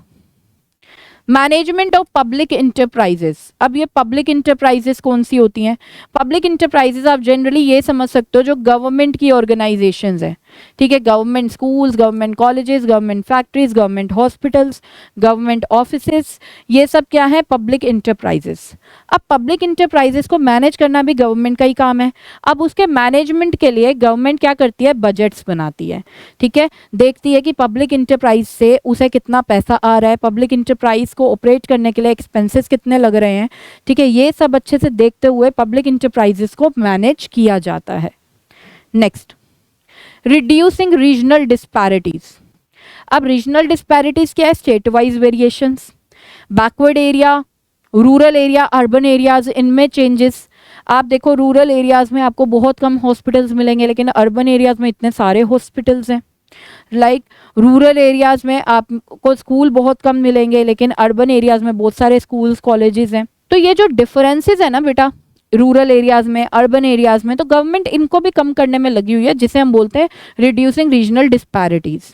मैनेजमेंट ऑफ पब्लिक इंटरप्राइजेस। अब ये पब्लिक इंटरप्राइजेस कौन सी होती हैं? पब्लिक इंटरप्राइजेस आप जनरली ये समझ सकते हो जो गवर्नमेंट की ऑर्गेनाइजेशंस हैं, ठीक है, government schools, government colleges, government factories, government hospitals, government offices, ये सब क्या है, पब्लिक इंटरप्राइजेस। अब पब्लिक इंटरप्राइजेस को मैनेज करना भी गवर्नमेंट का ही काम है। अब उसके मैनेजमेंट के लिए गवर्नमेंट क्या करती है, बजट्स बनाती है, ठीक है, देखती है कि पब्लिक इंटरप्राइज से उसे कितना पैसा आ रहा है, पब्लिक इंटरप्राइज को ऑपरेट करने के लिए एक्सपेंसेस कितने लग रहे हैं, ठीक है, ये सब अच्छे से देखते हुए पब्लिक इंटरप्राइजेस को मैनेज किया जाता है। Next, reducing regional disparities. अब रीजनल डिस्पैरिटीज क्या है, state wise variations, backward area, rural area, urban areas, इनमें चेंजेस। आप देखो रूरल एरियाज में आपको बहुत कम हॉस्पिटल्स मिलेंगे लेकिन अर्बन एरियाज में इतने सारे हॉस्पिटल्स हैं। लाइक रूरल एरियाज में आपको स्कूल बहुत कम मिलेंगे लेकिन अर्बन एरियाज में बहुत सारे स्कूल्स कॉलेजेस हैं। तो ये जो डिफरेंसेस है ना बेटा रूरल एरियाज में, अर्बन एरियाज में, तो गवर्नमेंट इनको भी कम करने में लगी हुई है, जिसे हम बोलते हैं रिड्यूसिंग रीजनल डिस्पैरिटीज।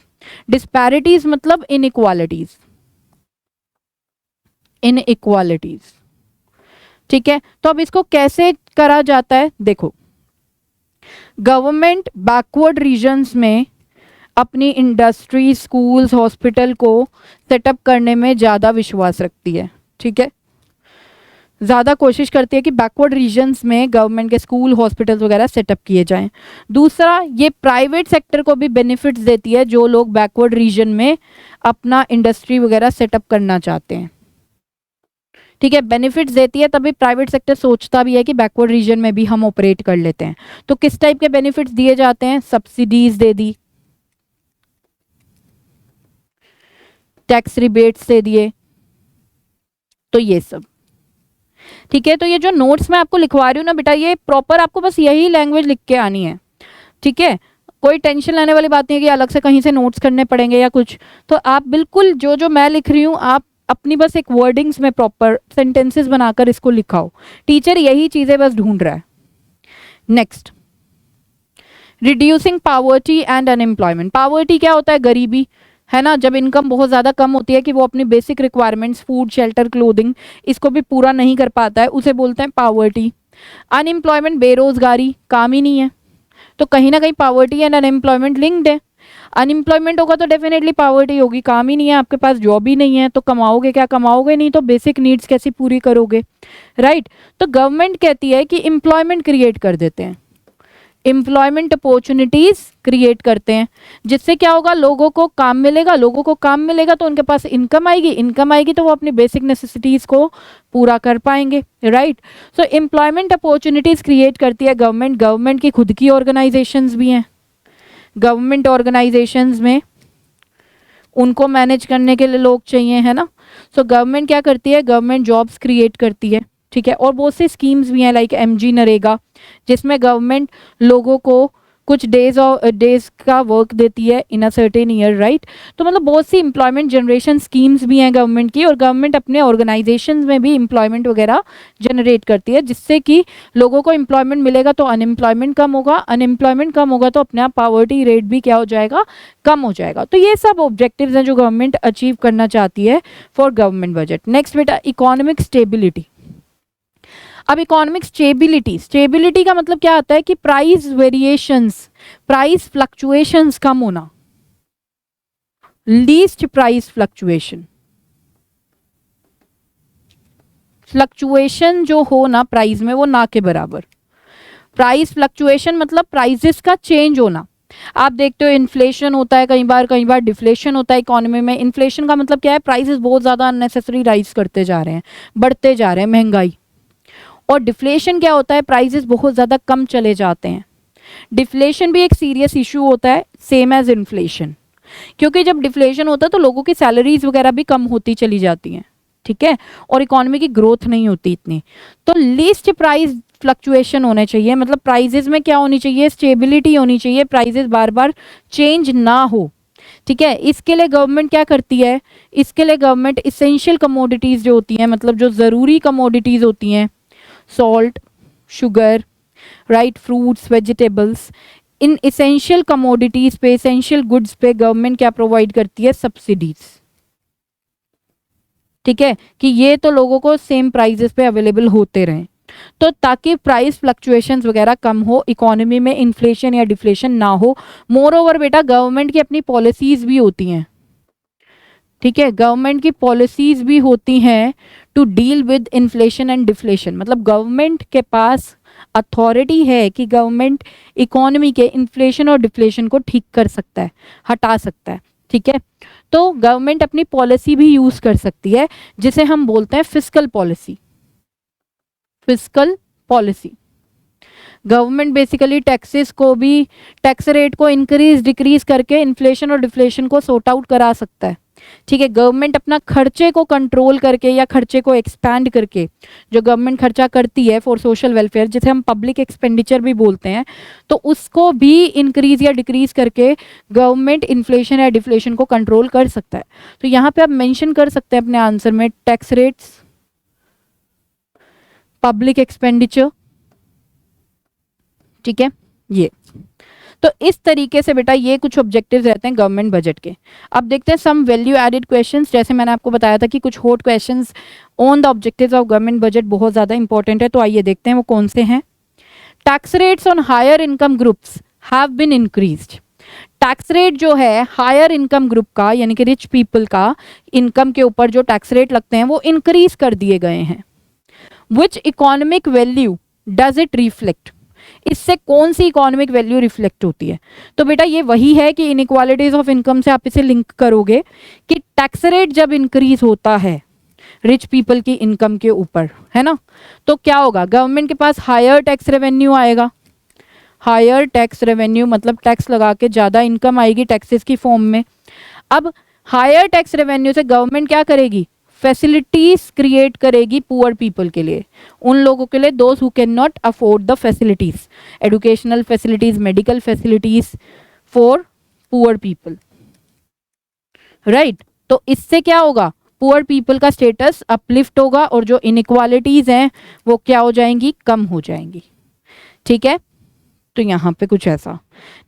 डिस्पैरिटीज मतलब इनइक्वालिटीज, इनइक्वालिटीज, ठीक है। तो अब इसको कैसे करा जाता है, देखो गवर्नमेंट बैकवर्ड रीजन्स में अपनी इंडस्ट्री, स्कूल्स, हॉस्पिटल को सेटअप करने में ज़्यादा विश्वास रखती है, ठीक है, ज़्यादा कोशिश करती है कि बैकवर्ड रीजन्स में गवर्नमेंट के स्कूल, हॉस्पिटल्स वगैरह सेटअप किए जाएं। दूसरा, ये प्राइवेट सेक्टर को भी बेनिफिट्स देती है जो लोग बैकवर्ड रीजन में अपना इंडस्ट्री वगैरह सेटअप करना चाहते हैं, ठीक है, बेनिफिट्स देती है, तभी प्राइवेट सेक्टर सोचता भी है कि बैकवर्ड रीजन में भी हम ऑपरेट कर लेते हैं। तो किस टाइप के बेनिफिट्स दिए जाते हैं, सब्सिडीज दे दी, टैक्स रिबेट्स दे दिए, तो ये सब, ठीक है। तो ये जो नोट्स मैं आपको लिखवा रही हूँ ना बेटा, ये प्रॉपर आपको बस यही लैंग्वेज लिख के आनी है, ठीक है, कोई टेंशन लेने वाली बात नहीं है कि अलग से कहीं से नोट्स करने पड़ेंगे या कुछ। तो आप बिल्कुल जो जो मैं लिख रही हूँ आप अपनी बस एक वर्डिंग्स में प्रॉपर सेंटेंसेस बनाकर इसको लिखाओ। टीचर यही चीजें बस ढूंढ रहा है। Next, reducing poverty and unemployment. Poverty क्या होता है, गरीबी, है ना, जब इनकम बहुत ज़्यादा कम होती है कि वो अपनी basic requirements, food, shelter, clothing, इसको भी पूरा नहीं कर पाता है, उसे बोलते हैं पॉवर्टी। अनएम्प्लॉयमेंट, बेरोजगारी, काम ही नहीं है, तो कहीं ना कहीं पॉवर्टी एंड अनएम्प्लॉयमेंट लिंक्ड है। अनएम्प्लॉयमेंट होगा तो डेफिनेटली पॉवर्टी होगी, काम ही नहीं है, आपके पास जॉब ही नहीं है, तो कमाओगे क्या, कमाओगे नहीं तो बेसिक नीड्स कैसे पूरी करोगे, राइट। तो गवर्नमेंट कहती है कि एम्प्लॉयमेंट क्रिएट कर देते हैं, एम्प्लॉयमेंट अपॉर्चुनिटीज क्रिएट करते हैं, जिससे क्या होगा, लोगों को काम मिलेगा, लोगों को काम मिलेगा तो उनके पास इनकम आएगी, इनकम आएगी तो वो अपनी बेसिक नेसेसिटीज को पूरा कर पाएंगे, राइट। सो एम्प्लॉयमेंट अपॉर्चुनिटीज क्रिएट करती है गवर्नमेंट। गवर्नमेंट की खुद की ऑर्गेनाइजेशंस भी हैं, गवर्नमेंट ऑर्गेनाइजेशंस में उनको मैनेज करने के लिए लोग चाहिए, है ना। सो गवर्नमेंट क्या करती है, गवर्नमेंट जॉब्स क्रिएट करती है, ठीक है, और बहुत सी स्कीम्स भी हैं लाइक MG नरेगा, जिसमें गवर्नमेंट लोगों को कुछ डेज का वर्क देती है इन अ सर्टेन ईयर, राइट। तो मतलब बहुत सी एम्प्लॉयमेंट जनरेशन स्कीम्स भी हैं गवर्नमेंट की, और गवर्नमेंट अपने ऑर्गेनाइजेशंस में भी एम्प्लॉयमेंट वगैरह जनरेट करती है, जिससे कि लोगों को एम्प्लॉयमेंट मिलेगा तो अनएम्प्लॉयमेंट कम होगा, अनएम्प्लॉयमेंट कम होगा तो अपने आप पॉवर्टी रेट भी क्या हो जाएगा, कम हो जाएगा। तो ये सब ऑब्जेक्टिव्स हैं जो गवर्नमेंट अचीव करना चाहती है फॉर गवर्नमेंट बजट। नेक्स्ट बेटा, इकोनॉमिक स्टेबिलिटी। अब इकोनॉमिक स्टेबिलिटी, स्टेबिलिटी का मतलब क्या आता है कि प्राइस वेरिएशंस, प्राइस फ्लक्चुएशंस कम होना, लीस्ट प्राइस फ्लक्चुएशन, फ्लक्चुएशन जो हो ना प्राइस में वो ना के बराबर। प्राइस फ्लक्चुएशन मतलब प्राइसेस का चेंज होना। आप देखते हो इन्फ्लेशन होता है कई बार डिफ्लेशन होता है इकोनॉमी में। इन्फ्लेशन का मतलब क्या है, प्राइसेस बहुत ज़्यादा अननेसेसरी राइज करते जा रहे हैं, बढ़ते जा रहे हैं, महंगाई। और डिफ्लेशन क्या होता है, प्राइसेस बहुत ज़्यादा कम चले जाते हैं। डिफ्लेशन भी एक सीरियस इशू होता है, सेम एज इन्फ्लेशन। क्योंकि जब डिफ्लेशन होता है तो लोगों की सैलरीज वगैरह भी कम होती चली जाती हैं, ठीक है, और इकोनॉमी की ग्रोथ नहीं होती इतनी। तो लीस्ट प्राइस फ्लक्चुएशन होने चाहिए, मतलब प्राइजेस में क्या होनी चाहिए, स्टेबिलिटी होनी चाहिए, प्राइजेस बार बार चेंज ना हो, ठीक है। इसके लिए गवर्नमेंट क्या करती है, इसके लिए गवर्नमेंट इसेंशियल कमोडिटीज जो होती हैं, मतलब जो ज़रूरी कमोडिटीज होती हैं, salt, sugar, right, fruits, vegetables, इन इसेंशियल कमोडिटीज पे, इसेंशियल गुड्स पे गवर्नमेंट क्या प्रोवाइड करती है, सब्सिडीज, ठीक है, कि ये तो लोगों को सेम प्राइजेस पे अवेलेबल होते रहें, तो ताकि प्राइस फ्लक्चुएशंस वगैरह कम हो, इकोनॉमी में इन्फ्लेशन या डिफ्लेशन ना हो। मोर ओवर बेटा गवर्नमेंट की अपनी पॉलिसीज भी होती हैं, ठीक है, गवर्नमेंट की पॉलिसीज भी होती हैं to deal with inflation and deflation, मतलब गवर्नमेंट के पास अथॉरिटी है कि गवर्नमेंट इकोनॉमी के इन्फ्लेशन और डिफ्लेशन को ठीक कर सकता है, हटा सकता है, ठीक है। तो गवर्नमेंट अपनी पॉलिसी भी यूज कर सकती है, जिसे हम बोलते हैं fiscal policy. Fiscal policy, government basically taxes को भी, टैक्स रेट को इंक्रीज डिक्रीज करके इन्फ्लेशन और डिफ्लेशन को सॉर्ट आउट करा सकता है, ठीक है। गवर्नमेंट अपना खर्चे को कंट्रोल करके या खर्चे को एक्सपैंड करके, जो गवर्नमेंट खर्चा करती है फॉर सोशल वेलफेयर, जिसे हम पब्लिक एक्सपेंडिचर भी बोलते हैं, तो उसको भी इंक्रीज या डिक्रीज करके गवर्नमेंट इन्फ्लेशन या डिफ्लेशन को कंट्रोल कर सकता है। तो यहाँ पे आप मेंशन कर सकते हैं अपने आंसर में टैक्स रेट्स, पब्लिक एक्सपेंडिचर, ठीक है, ये। तो इस तरीके से बेटा ये कुछ ऑब्जेक्टिव्स रहते हैं गवर्नमेंट बजट के। अब देखते हैं सम वैल्यू एडेड क्वेश्चंस, जैसे मैंने आपको बताया था कि कुछ hot questions on the objectives of government budget बहुत ज़्यादा इंपॉर्टेंट है, तो आइए देखते हैं वो कौन से हैं। Tax rates on higher income groups have been increased. Tax rate जो है हायर इनकम ग्रुप का, यानी कि रिच पीपल का इनकम के ऊपर जो टैक्स रेट लगते हैं वो इंक्रीज कर दिए गए हैं। Which economic value does it reflect, इससे कौन सी इकोनॉमिक वैल्यू रिफ्लेक्ट होती है। तो बेटा ये वही है कि इनइक्वालिटीज ऑफ इनकम से आप इसे लिंक करोगे कि टैक्स रेट जब इंक्रीज होता है रिच पीपल की इनकम के ऊपर, है ना, तो क्या होगा, गवर्नमेंट के पास हायर टैक्स रेवेन्यू आएगा। हायर टैक्स रेवेन्यू मतलब टैक्स लगा के ज़्यादा इनकम आएगी टैक्सेस की फॉर्म में। अब हायर टैक्स रेवेन्यू से गवर्नमेंट क्या करेगी, फैसिलिटीज क्रिएट करेगी पुअर पीपल के लिए, उन लोगों के लिए those who can not afford the facilities, educational facilities, medical facilities for poor people, right. तो इससे क्या होगा, पुअर पीपल का स्टेटस अपलिफ्ट होगा और जो इनइक्वालिटीज हैं वो क्या हो जाएंगी, कम हो जाएंगी, ठीक है। तो यहाँ पे कुछ ऐसा।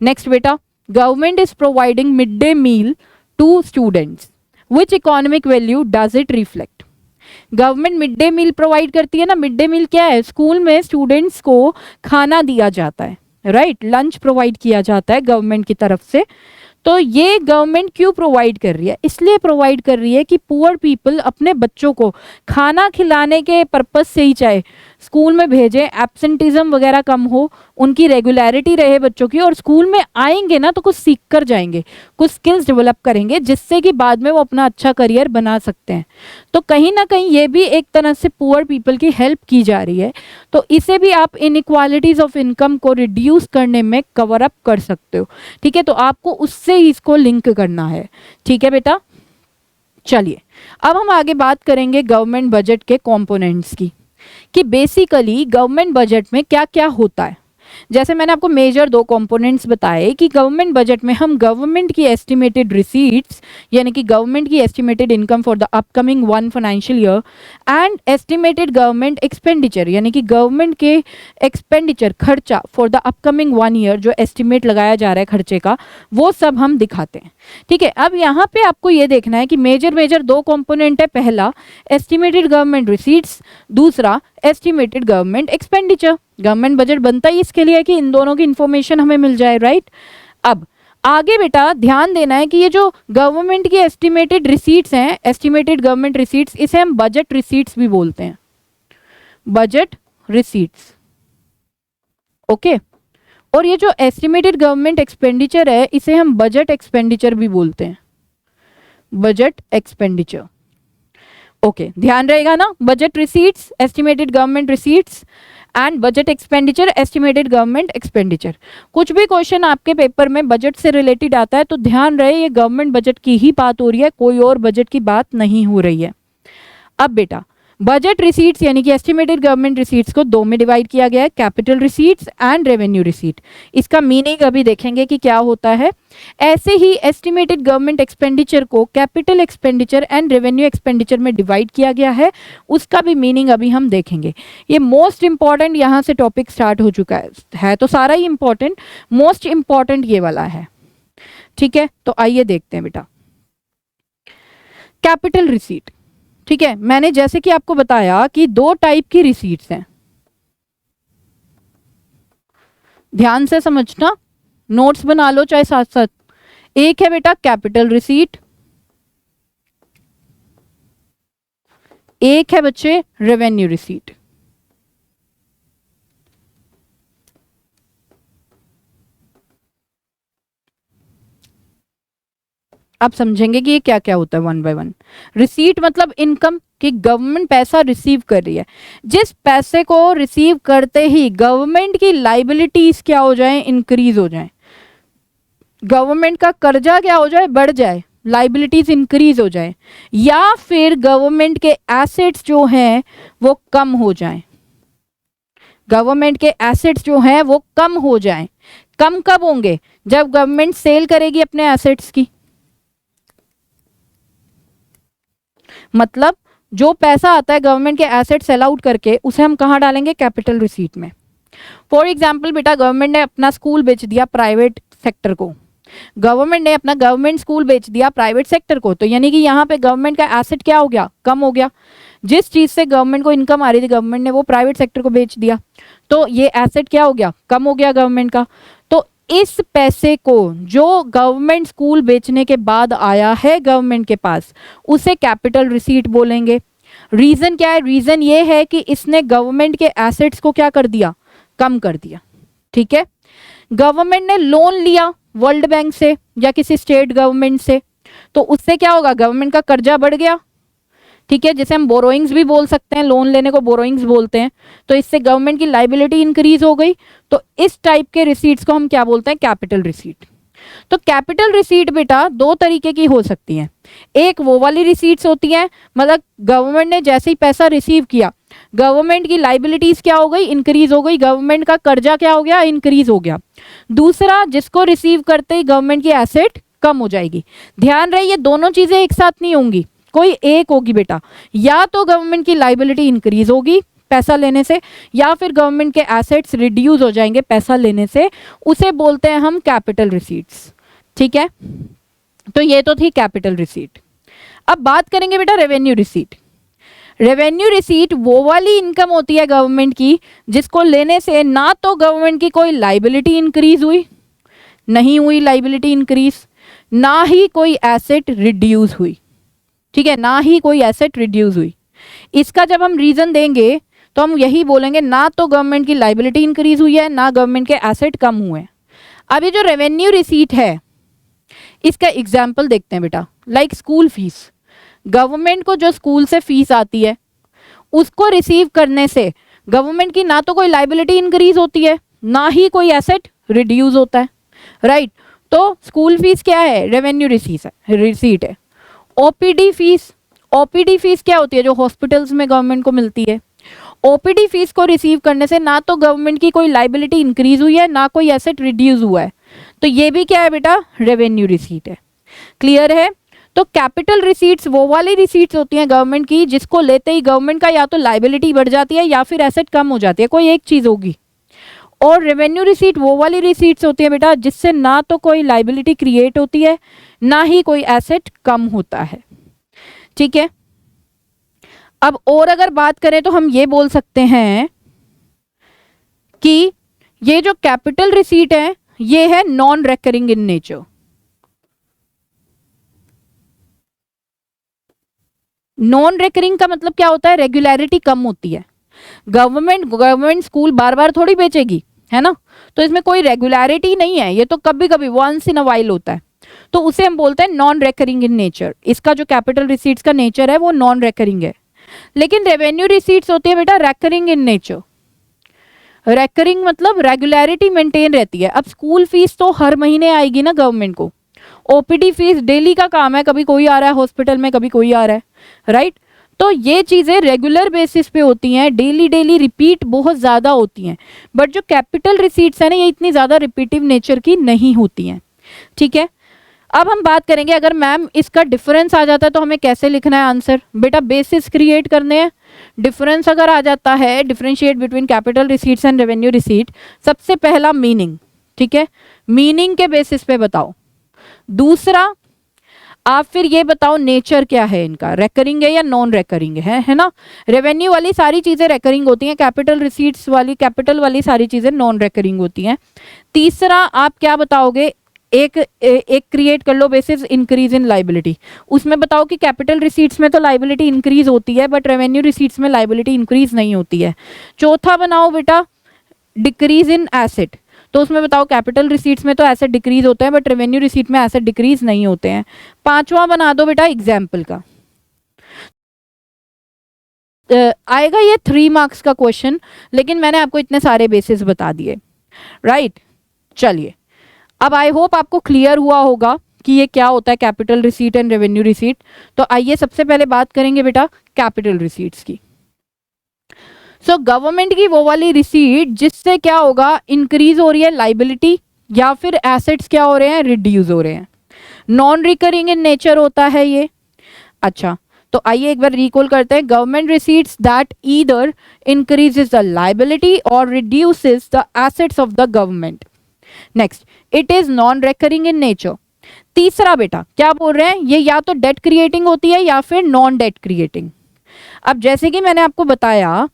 नेक्स्ट बेटा, government is providing mid day meal to students, which economic value does it reflect. Government mid day meal provide करती है ना, मिड डे मील क्या है, स्कूल में स्टूडेंट्स को खाना दिया जाता है, राइट, लंच प्रोवाइड किया जाता है गवर्नमेंट की तरफ से। तो ये गवर्नमेंट क्यों प्रोवाइड कर रही है, इसलिए प्रोवाइड कर रही है कि पुअर पीपल अपने बच्चों को खाना खिलाने के पर्पस से ही चाहे स्कूल में भेजें, एब्सेंटिज्म वगैरह कम हो, उनकी रेगुलरिटी रहे बच्चों की, और स्कूल में आएंगे ना तो कुछ सीख कर जाएंगे, कुछ स्किल्स डेवलप करेंगे, जिससे कि बाद में वो अपना अच्छा करियर बना सकते हैं। तो कहीं ना कहीं ये भी एक तरह से पुअर पीपल की हेल्प की जा रही है। तो इसे भी आप इनइक्वालिटीज ऑफ इनकम को रिड्यूस करने में कवर अप कर सकते हो, ठीक है। तो आपको उससे ही इसको लिंक करना है, ठीक है बेटा। चलिए अब हम आगे बात करेंगे गवर्नमेंट बजट के कंपोनेंट्स की, कि बेसिकली गवर्नमेंट बजट में क्या क्या होता है। जैसे मैंने आपको मेजर दो कंपोनेंट्स बताए कि गवर्नमेंट बजट में हम गवर्नमेंट की एस्टिमेटेड रिसीट्स, यानी कि गवर्नमेंट की estimated income for the upcoming 1 financial year, and estimated government expenditure, यानी कि गवर्नमेंट के एक्सपेंडिचर, खर्चा फॉर द अपकमिंग 1 ईयर, जो एस्टिमेट लगाया जा रहा है खर्चे का, वो सब हम दिखाते हैं, ठीक है। अब यहाँ पे आपको ये देखना है कि मेजर दो कंपोनेंट है, पहला एस्टिमेटेड गवर्नमेंट रिसीट्स, दूसरा estimated government expenditure. Government budget बनता ही इसके लिए है कि इन दोनों की इंफॉर्मेशन हमें मिल जाए, राइट। अब आगे बेटा ध्यान देना है कि ये जो गवर्नमेंट की एस्टिमेटेड रिसीट्स हैं, एस्टिमेटेड गवर्नमेंट रिसीट्स, इसे हम बजट रिसीट्स भी बोलते हैं, बजट रिसीट्स, ओके। और ये जो एस्टिमेटेड गवर्नमेंट एक्सपेंडिचर है, इसे हम बजट एक्सपेंडिचर भी बोलते हैं, बजट एक्सपेंडिचर, ओके। ध्यान रहेगा ना, budget receipts, estimated government receipts and budget expenditure, estimated government expenditure. कुछ भी क्वेश्चन आपके पेपर में बजट से रिलेटेड आता है तो ध्यान रहे ये गवर्नमेंट बजट की ही बात हो रही है, कोई और बजट की बात नहीं हो रही है। अब बेटा बजट रिसीट्स यानी कि एस्टिमेटेड गवर्नमेंट रिसीट्स को दो में डिवाइड किया गया है, capital receipts and revenue receipt. इसका मीनिंग अभी देखेंगे कि क्या होता है। ऐसे ही एस्टिमेटेड गवर्नमेंट एक्सपेंडिचर को capital expenditure and revenue expenditure में डिवाइड किया गया है, उसका भी मीनिंग अभी हम देखेंगे। ये मोस्ट इंपॉर्टेंट यहाँ से टॉपिक स्टार्ट हो चुका है तो सारा ही इंपॉर्टेंट, मोस्ट इंपॉर्टेंट ये वाला है। ठीक है, तो आइए देखते हैं बेटा कैपिटल रिसीट। ठीक है, मैंने जैसे कि आपको बताया कि दो टाइप की रिसीट्स हैं, ध्यान से समझना, नोट्स बना लो चाहे साथ साथ। एक है बेटा कैपिटल रिसीट, एक है बच्चे रेवेन्यू रिसीट। आप समझेंगे कि ये क्या क्या होता है वन बाय वन। रिसीट मतलब इनकम, कि गवर्नमेंट पैसा रिसीव कर रही है। जिस पैसे को रिसीव करते ही गवर्नमेंट की लाइबिलिटीज क्या हो जाए, इंक्रीज हो जाए, गवर्नमेंट का कर्जा क्या हो जाए, बढ़ जाए, लाइबिलिटीज इंक्रीज हो जाए, या फिर गवर्नमेंट के एसेट्स जो हैं वो कम हो जाए, गवर्नमेंट के एसेट्स जो हैं वो कम हो जाएं। कम कब होंगे, जब गवर्नमेंट सेल करेगी अपने एसेट्स की। मतलब जो पैसा आता है गवर्नमेंट के एसेट सेल आउट करके, उसे हम कहाँ डालेंगे, कैपिटल रिसीट में। फॉर एग्जाम्पल बेटा गवर्नमेंट ने अपना स्कूल बेच दिया प्राइवेट सेक्टर को, गवर्नमेंट ने अपना गवर्नमेंट स्कूल बेच दिया प्राइवेट सेक्टर को, तो यानी कि यहाँ पे गवर्नमेंट का एसेट क्या हो गया, कम हो गया। जिस चीज से गवर्नमेंट को इनकम आ रही थी गवर्नमेंट ने वो प्राइवेट सेक्टर को बेच दिया, तो ये एसेट क्या हो गया, कम हो गया गवर्नमेंट का। तो इस पैसे को जो गवर्नमेंट स्कूल बेचने के बाद आया है गवर्नमेंट के पास, उसे कैपिटल रिसीट बोलेंगे। रीजन क्या है, रीजन ये है कि इसने गवर्नमेंट के एसेट्स को क्या कर दिया, कम कर दिया। ठीक है, गवर्नमेंट ने लोन लिया वर्ल्ड बैंक से या किसी स्टेट गवर्नमेंट से, तो उससे क्या होगा, गवर्नमेंट का कर्जा बढ़ गया। ठीक है, जैसे हम बोरोइंग्स भी बोल सकते हैं, लोन लेने को बोरोइंग्स बोलते हैं, तो इससे गवर्नमेंट की लाइबिलिटी इंक्रीज हो गई। तो इस टाइप के रिसीट्स को हम क्या बोलते हैं, कैपिटल रिसीट। तो कैपिटल रिसीट बेटा दो तरीके की हो सकती हैं। एक वो वाली रिसीट्स होती हैं, मतलब गवर्नमेंट ने जैसे ही पैसा रिसीव किया गवर्नमेंट की लाइबिलिटीज क्या हो गई, इंक्रीज हो गई, गवर्नमेंट का कर्जा क्या हो गया, इंक्रीज हो गया। दूसरा, जिसको रिसीव करते ही गवर्नमेंट की एसेट कम हो जाएगी। ध्यान रहे ये दोनों चीजें एक साथ नहीं होंगी, कोई एक होगी बेटा। या तो गवर्नमेंट की लाइबिलिटी इंक्रीज होगी पैसा लेने से, या फिर गवर्नमेंट के एसेट्स रिड्यूस हो जाएंगे पैसा लेने से, उसे बोलते हैं हम कैपिटल रिसीट्स। ठीक है, तो ये तो थी कैपिटल रिसीट। अब बात करेंगे बेटा रेवेन्यू रिसीट। रेवेन्यू रिसीट वो वाली इनकम होती है गवर्नमेंट की जिसको लेने से ना तो गवर्नमेंट की कोई लाइबिलिटी इंक्रीज हुई, नहीं हुई लाइबिलिटी इंक्रीज, ना ही कोई एसेट रिड्यूस हुई। ठीक है, ना ही कोई एसेट रिड्यूस हुई। इसका जब हम रीजन देंगे तो हम यही बोलेंगे, ना तो गवर्नमेंट की लाइबिलिटी इंक्रीज हुई है, ना गवर्नमेंट के एसेट कम हुए। अब ये जो रेवेन्यू रिसीट है इसका एग्जाम्पल देखते हैं बेटा। लाइक स्कूल फीस, गवर्नमेंट को जो स्कूल से फीस आती है उसको रिसीव करने से गवर्नमेंट की ना तो कोई लाइबिलिटी इंक्रीज होती है, ना ही कोई एसेट रिड्यूस होता है। राइट, तो स्कूल फीस क्या है, रेवेन्यू रिसीट है। ओपीडी फीस, ओपीडी फीस क्या होती है, जो हॉस्पिटल्स में गवर्नमेंट को मिलती है। ओपीडी फीस को रिसीव करने से ना तो गवर्नमेंट की कोई लाइबिलिटी इंक्रीज हुई है, ना कोई एसेट रिड्यूस हुआ है, तो ये भी क्या है बेटा, रेवेन्यू रिसीट है। क्लियर है। तो कैपिटल रिसीट्स वो वाली रिसीट्स होती हैं गवर्नमेंट की जिसको लेते ही गवर्नमेंट का या तो लाइबिलिटी बढ़ जाती है या फिर एसेट कम हो जाती है, कोई एक चीज होगी। और रेवेन्यू रिसीट वो वाली रिसीट्स होती है बेटा जिससे ना तो कोई लाइबिलिटी क्रिएट होती है, ना ही कोई एसेट कम होता है। ठीक है, अब और अगर बात करें तो हम ये बोल सकते हैं कि ये जो कैपिटल रिसीट है ये है non recurring in nature. Non recurring का मतलब क्या होता है, रेगुलरिटी कम होती है। गवर्नमेंट स्कूल बार बार थोड़ी बेचेगी, है ना, तो इसमें कोई रेगुलरिटी नहीं है, ये तो कभी कभी वंस इन अ वाइल होता है, तो उसे हम बोलते हैं नॉन रेकरिंग इन नेचर। इसका जो कैपिटल रिसीट्स का नेचर है वो नॉन रेकरिंग है। लेकिन रेवेन्यू रिसीट्स होती है बेटा रेकरिंग इन नेचर। रेकरिंग मतलब रेगुलरिटी मेंटेन रहती है। अब स्कूल फीस तो हर महीने आएगी ना गवर्नमेंट को, ओपीडी फीस डेली का काम है, कभी कोई आ रहा है हॉस्पिटल में, कभी कोई आ रहा है, राइट। तो ये चीज़ें रेगुलर बेसिस पे होती हैं, डेली डेली रिपीट बहुत ज़्यादा होती हैं। बट जो कैपिटल रिसीट्स है ना, ये इतनी ज़्यादा रिपीटिव नेचर की नहीं होती हैं, ठीक है। अब हम बात करेंगे, अगर मैम इसका डिफरेंस आ जाता है तो हमें कैसे लिखना है आंसर। बेटा बेसिस क्रिएट करने हैं। डिफरेंस अगर आ जाता है, differentiate between capital receipts and revenue receipt, सबसे पहला मीनिंग, ठीक है, मीनिंग के बेसिस पे बताओ। दूसरा, आप फिर ये बताओ नेचर क्या है इनका, रेकरिंग है या नॉन रेकरिंग है ना। रेवेन्यू वाली सारी चीज़ें रेकरिंग होती हैं, कैपिटल रिसीट्स वाली, कैपिटल वाली सारी चीज़ें नॉन रेकरिंग होती हैं। तीसरा आप क्या बताओगे, एक क्रिएट कर लो बेसिस इंक्रीज इन लाइबिलिटी, उसमें बताओ कि कैपिटल रिसीट्स में तो लाइबिलिटी इंक्रीज होती है बट रेवेन्यू रिसीट्स में लाइबिलिटी इंक्रीज नहीं होती है। चौथा बनाओ बेटा डिक्रीज इन एसेट, तो उसमें बताओ कैपिटल रिसीट्स में तो एसेट डिक्रीज होते हैं बट रेवेन्यू रिसीट में एसेट डिक्रीज नहीं होते हैं। पांचवा बना दो बेटा एग्जाम्पल का। आएगा ये 3 मार्क्स का क्वेश्चन, लेकिन मैंने आपको इतने सारे बेसिस बता दिए, राइट। चलिए, अब आई होप आपको क्लियर हुआ होगा कि ये क्या होता है capital receipt and revenue receipt. तो आइए सबसे पहले बात करेंगे बेटा कैपिटल रिसीट्स की। सो गवर्नमेंट की वो वाली रिसीट जिससे क्या होगा, इंक्रीज हो रही है लाइबिलिटी या फिर एसेट्स क्या हो रहे हैं, रिड्यूस हो रहे हैं। नॉन रिकरिंग इन नेचर होता है ये। अच्छा, तो आइए एक बार रिकॉल करते हैं। Government receipts that either increases the liability और reduces the assets of the government. Next, it is non recurring in nature. तीसरा बेटा क्या बोल रहे हैं, ये या तो डेट क्रिएटिंग होती है या फिर नॉन डेट क्रिएटिंग। अब जैसे कि मैंने आपको बताया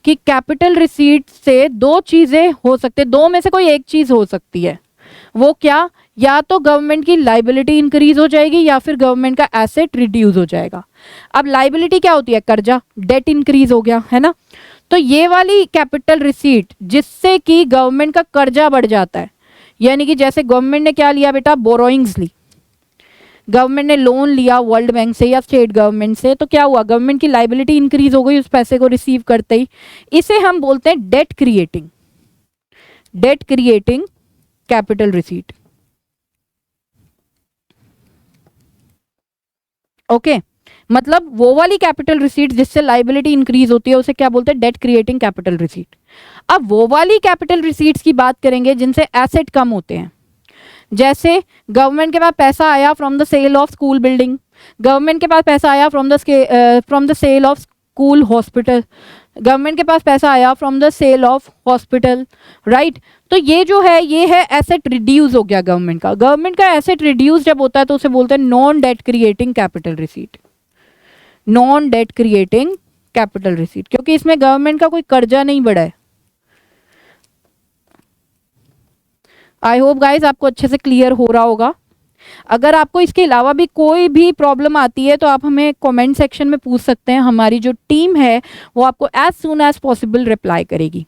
कि कैपिटल रिसीट से दो चीजें हो सकती है, दो में से कोई एक चीज हो सकती है। वो क्या, या तो गवर्नमेंट की लाइबिलिटी इंक्रीज हो जाएगी या फिर गवर्नमेंट का एसेट रिड्यूस हो जाएगा। अब लाइबिलिटी क्या होती है, कर्जा, डेट इंक्रीज हो गया है ना। तो ये वाली कैपिटल रिसीट जिससे कि गवर्नमेंट का कर्जा बढ़ जाता है, यानी कि जैसे गवर्नमेंट ने क्या लिया बेटा, बोरोइंग्स ली, गवर्नमेंट ने लोन लिया वर्ल्ड बैंक से या स्टेट गवर्नमेंट से, तो क्या हुआ, गवर्नमेंट की लाइबिलिटी इंक्रीज हो गई उस पैसे को रिसीव करते ही। इसे हम बोलते हैं debt creating, debt creating capital receipt. Okay, मतलब वो वाली कैपिटल रिसीट जिससे लाइबिलिटी इंक्रीज होती है उसे क्या बोलते हैं, डेट क्रिएटिंग कैपिटल रिसीट। अब वो वाली कैपिटल रिसीट्स की बात करेंगे जिनसे एसेट कम होते हैं, जैसे गवर्नमेंट के पास पैसा आया from the sale of school building, government के पास पैसा आया from the sale of school hospital, government के पास पैसा आया from the sale of hospital, right. तो ये जो है ये है एसेट रिड्यूस हो गया गवर्नमेंट का। गवर्नमेंट का एसेट रिड्यूस जब होता है तो उसे बोलते हैं non debt creating capital receipt, non debt creating capital receipt, क्योंकि इसमें गवर्नमेंट का कोई कर्जा नहीं बढ़ा है। आई होप गाइज आपको अच्छे से क्लियर हो रहा होगा। अगर आपको इसके अलावा भी कोई भी प्रॉब्लम आती है तो आप हमें कमेंट सेक्शन में पूछ सकते हैं, हमारी जो टीम है वो आपको as soon as possible reply करेगी।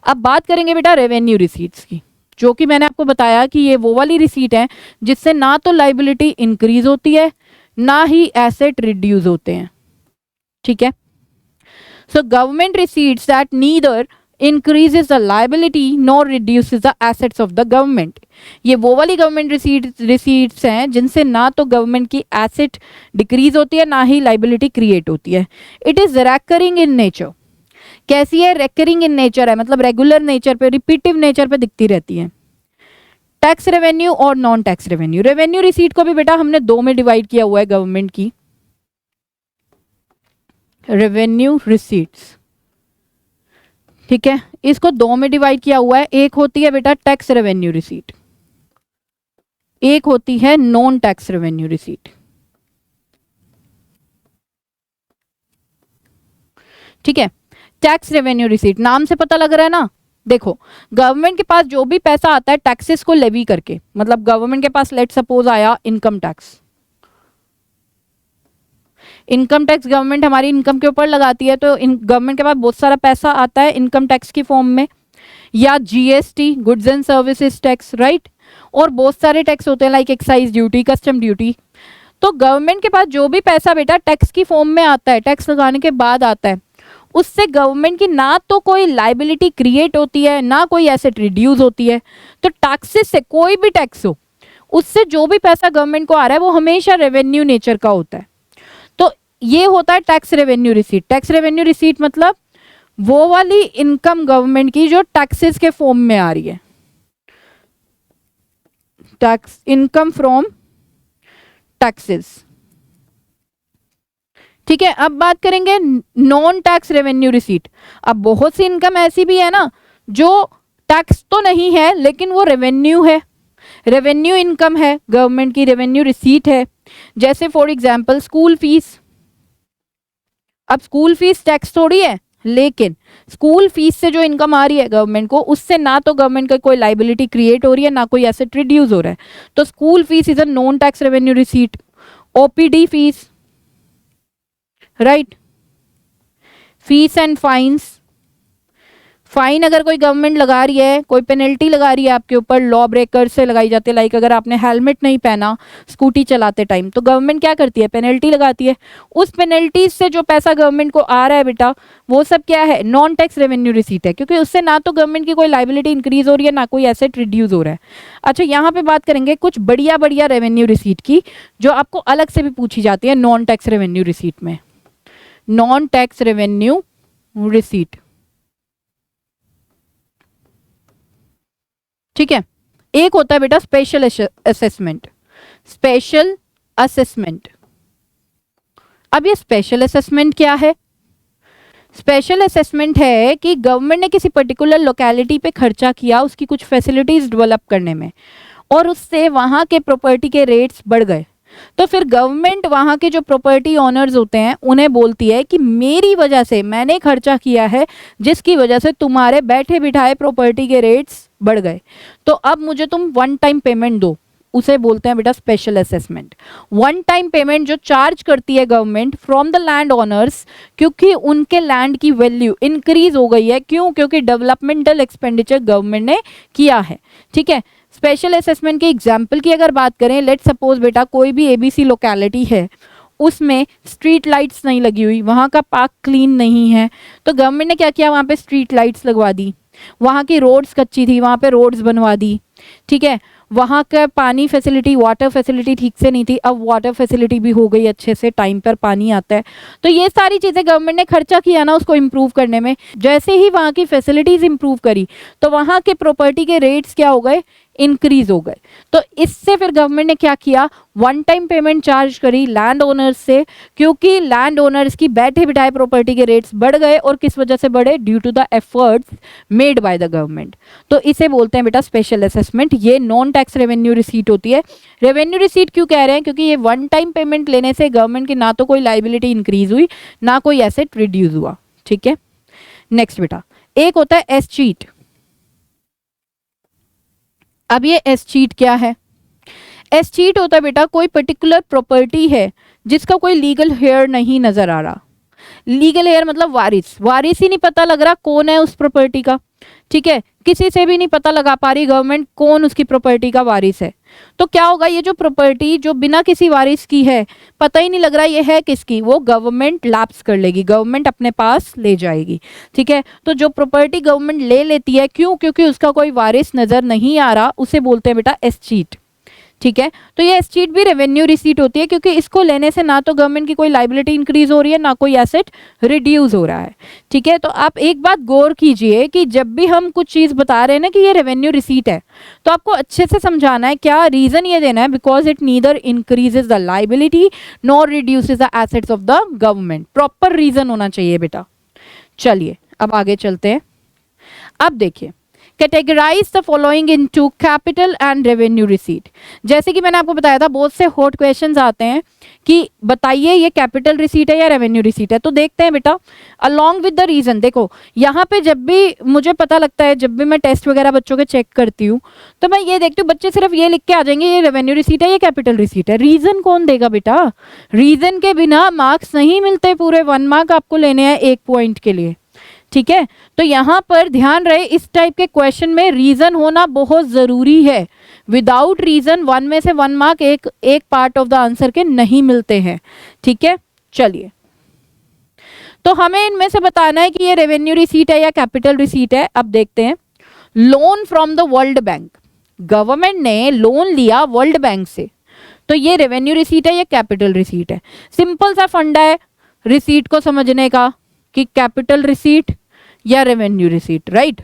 अब बात करेंगे बेटा रेवेन्यू रिसीट्स की, जो कि मैंने आपको बताया कि ये वो वाली रिसीट है जिससे ना तो लाइबिलिटी इंक्रीज होती है ना ही एसेट रिड्यूस होते हैं, ठीक है। So government receipts that neither increases the liability nor reduces the assets of the government। ये वो वाली गवर्नमेंट रिसीट्स हैं जिनसे ना तो गवर्नमेंट की एसेट डिक्रीज होती है ना ही लाइबिलिटी क्रिएट होती है। It is recurring in nature. कैसी है, रेकरिंग इन नेचर है, मतलब रेगुलर नेचर पे, रिपीटिव नेचर पे दिखती रहती है। टैक्स रेवेन्यू और non tax revenue. Revenue receipt को भी बेटा हमने दो में डिवाइड किया हुआ है गवर्नमेंट की, रेवेन्यू रिसीट्स, ठीक है, इसको दो में डिवाइड किया हुआ है। एक होती है बेटा टैक्स रेवेन्यू रिसीट, एक होती है नॉन टैक्स रेवेन्यू रिसीट, ठीक है। टैक्स रेवेन्यू रिसीट नाम से पता लग रहा है ना। देखो, गवर्नमेंट के पास जो भी पैसा आता है टैक्सेस को लेवी करके, मतलब गवर्नमेंट के पास लेट सपोज आया income tax, income tax government हमारी इनकम के ऊपर लगाती है, तो गवर्नमेंट के पास बहुत सारा पैसा आता है इनकम टैक्स की फॉर्म में, या GST goods and services tax, right. और बहुत सारे टैक्स होते हैं like excise duty, custom duty. तो गवर्नमेंट के पास जो भी पैसा बेटा टैक्स की फॉर्म में आता है, टैक्स लगाने के बाद आता है, उससे गवर्नमेंट की ना तो कोई लाइबिलिटी क्रिएट होती है, ना कोई एसेट रिड्यूस होती है। तो टैक्सेस से, कोई भी टैक्स हो, उससे जो भी पैसा गवर्नमेंट को आ रहा है वो हमेशा रेवेन्यू नेचर का होता है। तो ये होता है tax revenue receipt. Tax revenue receipt मतलब वो वाली इनकम गवर्नमेंट की जो टैक्सेस के फॉर्म में आ रही है, टैक्स इनकम फ्रॉम टैक्सेस। ठीक है, अब बात करेंगे नॉन टैक्स रेवेन्यू रिसीट। अब बहुत सी इनकम ऐसी भी है ना जो टैक्स तो नहीं है लेकिन वो रेवेन्यू है, रेवेन्यू इनकम है, गवर्नमेंट की रेवेन्यू रिसीट है। जैसे फॉर एग्जांपल स्कूल फीस। अब स्कूल फीस टैक्स थोड़ी है, लेकिन स्कूल फीस से जो इनकम आ रही है गवर्नमेंट को, उससे ना तो गवर्नमेंट का कोई लाइबिलिटी क्रिएट हो रही है, ना कोई एसेट रिड्यूस हो रहा है। तो school fees is a non tax revenue receipt. OPD fees, right, fees and fines. Fine अगर कोई गवर्नमेंट लगा रही है, कोई पेनल्टी लगा रही है आपके ऊपर, लॉ ब्रेकर से लगाई जाती है, लाइक अगर आपने हेलमेट नहीं पहना स्कूटी चलाते टाइम, तो गवर्नमेंट क्या करती है, पेनल्टी लगाती है। उस पेनल्टी से जो पैसा गवर्नमेंट को आ रहा है बेटा, वो सब क्या है, नॉन टैक्स रेवेन्यू रिसीट है, क्योंकि उससे ना तो गवर्नमेंट की कोई लाइबिलिटी इंक्रीज हो रही है, ना कोई एसेट रिड्यूस हो रहा है। अच्छा, यहाँ पे बात करेंगे कुछ बढ़िया बढ़िया रेवेन्यू रिसीट की, जो आपको अलग से भी पूछी जाती है नॉन टैक्स रेवेन्यू रिसीट में। नॉन टैक्स रेवेन्यू रिसीट, ठीक है। एक होता है बेटा स्पेशल असेसमेंट। स्पेशल असेसमेंट, अब ये स्पेशल असेसमेंट क्या है? स्पेशल असेसमेंट है कि गवर्नमेंट ने किसी पर्टिकुलर लोकेलिटी पे खर्चा किया उसकी कुछ फैसिलिटीज डेवलप करने में, और उससे वहां के प्रॉपर्टी के रेट्स बढ़ गए। तो फिर गवर्नमेंट वहां के जो प्रॉपर्टी ओनर्स होते हैं उन्हें बोलती है कि मेरी वजह से, मैंने खर्चा किया है जिसकी वजह से तुम्हारे बैठे बिठाए प्रॉपर्टी के रेट्स बढ़ गए, तो अब मुझे तुम वन टाइम पेमेंट दो। उसे बोलते हैं बेटा special assessment. One time payment जो चार्ज करती है government from the land owners, क्योंकि उनके लैंड की वैल्यू इंक्रीज हो गई है। क्यों? क्योंकि डेवलपमेंटल एक्सपेंडिचर गवर्नमेंट ने किया है। ठीक है, स्पेशल असेसमेंट के एग्जाम्पल की अगर बात करें, लेट सपोज बेटा कोई भी एबीसी लोकेलिटी है, उसमें स्ट्रीट लाइट्स नहीं लगी हुई, वहाँ का पार्क क्लीन नहीं है, तो गवर्नमेंट ने क्या किया, वहाँ पे स्ट्रीट लाइट्स लगवा दी। वहाँ की रोड्स कच्ची थी, वहाँ पे रोड्स बनवा दी। ठीक है, वहाँ का पानी फैसिलिटी, वाटर फैसिलिटी ठीक से नहीं थी, अब वाटर फैसिलिटी भी हो गई अच्छे से, टाइम पर पानी आता है। तो ये सारी चीज़ें गवर्नमेंट ने खर्चा किया ना उसको इम्प्रूव करने में। जैसे ही वहाँ की फैसिलिटीज़ इम्प्रूव करी तो वहाँ के प्रॉपर्टी के रेट्स क्या हो गए, इंक्रीज हो गए। तो इससे फिर गवर्नमेंट ने क्या किया, वन टाइम पेमेंट चार्ज करी लैंड ओनर्स से, क्योंकि लैंड ओनर्स की बैठे बिठाए प्रॉपर्टी के रेट्स बढ़ गए। और किस वजह से बढ़े, due to the efforts made by the government. तो इसे बोलते हैं बेटा स्पेशल असेसमेंट। ये नॉन टैक्स रेवेन्यू रिसीट होती है। रेवेन्यू रिसीट क्यों कह रहे हैं, क्योंकि ये वन टाइम पेमेंट लेने से गवर्नमेंट की ना तो कोई लाइबिलिटी इंक्रीज हुई, ना कोई एसेट रिड्यूस हुआ। ठीक है, नेक्स्ट बेटा, एक होता है एस चीट। अब ये एस चीट क्या है? एस चीट होता है बेटा कोई पर्टिकुलर प्रॉपर्टी है जिसका कोई लीगल हेयर नहीं नजर आ रहा। लीगल हेयर मतलब वारिस, वारिस ही नहीं पता लग रहा कौन है उस प्रॉपर्टी का। ठीक है, किसी से भी नहीं पता लगा पा रही गवर्नमेंट कौन उसकी प्रॉपर्टी का वारिस है। तो क्या होगा, ये जो प्रॉपर्टी जो बिना किसी वारिस की है, पता ही नहीं लग रहा ये है किसकी, वो गवर्नमेंट लैप्स कर लेगी, गवर्नमेंट अपने पास ले जाएगी। ठीक है, तो जो प्रॉपर्टी गवर्नमेंट ले लेती है, क्यों, क्योंकि उसका कोई वारिस नजर नहीं आ रहा, उसे बोलते हैं बेटा एस चीट। ठीक है, तो ये एस चीट भी रेवेन्यू रिसीट होती है, क्योंकि इसको लेने से ना तो गवर्नमेंट की कोई लाइबिलिटी इंक्रीज हो रही है, ना कोई एसेट रिड्यूस हो रहा है। ठीक है, तो आप एक बात गौर कीजिए कि जब भी हम कुछ चीज़ बता रहे हैं ना कि ये रेवेन्यू रिसीट है, तो आपको अच्छे से समझाना है, क्या रीजन ये देना है, because it neither increases the liability nor reduces the assets of the government. Proper reason होना चाहिए बेटा। चलिए अब आगे चलते हैं। अब देखिए, categorise the following into capital and revenue receipt. जैसे कि मैंने आपको बताया था, बहुत से हॉट क्वेश्चंस आते हैं कि बताइए ये कैपिटल रिसीट है या रेवेन्यू रिसीट है। तो देखते हैं बेटा, अलोंग विद द रीजन। देखो यहाँ पे जब भी मुझे पता लगता है, जब भी मैं टेस्ट वगैरह बच्चों के चेक करती हूँ, तो मैं ये देखती हूँ बच्चे सिर्फ ये लिख के आ जाएंगे ये रेवेन्यू रिसीट है, ये कैपिटल रिसीट है। रीजन कौन देगा बेटा? रीजन के बिना मार्क्स नहीं मिलते, पूरे 1 मार्क आपको लेने हैं 1 पॉइंट के लिए। ठीक है, तो यहाँ पर ध्यान रहे, इस टाइप के क्वेश्चन में रीजन होना बहुत जरूरी है। विदाउट रीजन 1 में से 1 मार्क एक पार्ट ऑफ द आंसर के नहीं मिलते हैं। ठीक है, चलिए, तो तो हमें इनमें से बताना है कि ये रेवेन्यू रिसीट है या कैपिटल रिसीट है। अब देखते हैं, loan from the world bank, government ने लोन लिया वर्ल्ड बैंक से, तो ये रेवेन्यू रिसीट है या कैपिटल रिसीट है। सिंपल सा फंडा है रिसीट को समझने का कि कैपिटल रिसीट या revenue receipt, right.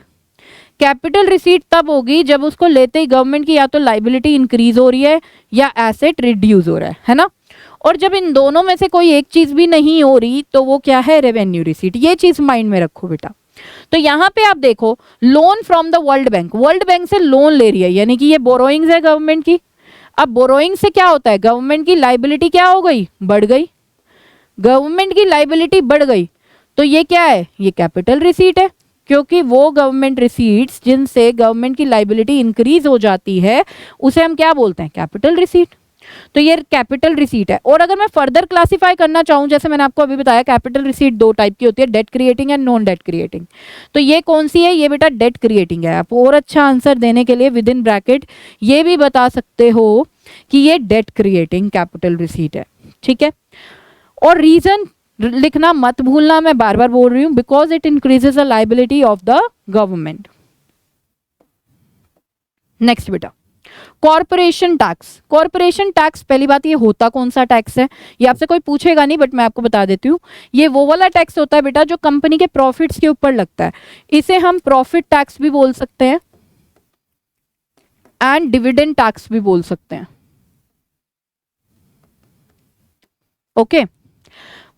Capital receipt तब होगी जब उसको लेते ही गवर्नमेंट की या तो लाइबिलिटी इंक्रीज हो रही है या एसेट रिड्यूस हो रहा है ना। और जब इन दोनों में से कोई एक चीज भी नहीं हो रही तो वो क्या है, रेवेन्यू रिसीट। ये चीज माइंड में रखो बेटा। तो यहाँ पे आप देखो, loan from the world bank से लोन ले रही है, यानी कि ये बोरोइंग्स है गवर्नमेंट की। अब बोरोइंग से क्या होता है, गवर्नमेंट की लाइबिलिटी क्या हो गई, बढ़ गई। गवर्नमेंट की लाइबिलिटी बढ़ गई तो ये क्या है, ये कैपिटल रिसीट है, क्योंकि वो गवर्नमेंट रिसीट्स जिनसे गवर्नमेंट की लाइबिलिटी इंक्रीज हो जाती है उसे हम क्या बोलते हैं, कैपिटल रिसीट। तो ये कैपिटल रिसीट है। और अगर मैं फर्दर क्लासिफाई करना चाहूं, जैसे मैंने आपको अभी बताया कैपिटल रिसीट दो टाइप की होती है, debt creating and non debt creating. तो ये कौन सी है, ये बेटा डेट क्रिएटिंग है। आप और अच्छा आंसर देने के लिए विद इन ब्रैकेट ये भी बता सकते हो कि ये डेट क्रिएटिंग कैपिटल रिसीट है, ठीक है। और रीजन लिखना मत भूलना, मैं बार बार बोल रही हूं, because it increases the liability of the government. Next बेटा, कॉर्पोरेशन टैक्स। कॉर्पोरेशन टैक्स, पहली बात ये होता कौन सा टैक्स है, ये आपसे कोई पूछेगा नहीं बट मैं आपको बता देती हूँ। ये वो वाला टैक्स होता है बेटा जो कंपनी के प्रॉफिट्स के ऊपर लगता है। इसे हम प्रॉफिट टैक्स भी बोल सकते हैं एंड डिविडेंड टैक्स भी बोल सकते हैं। ओके,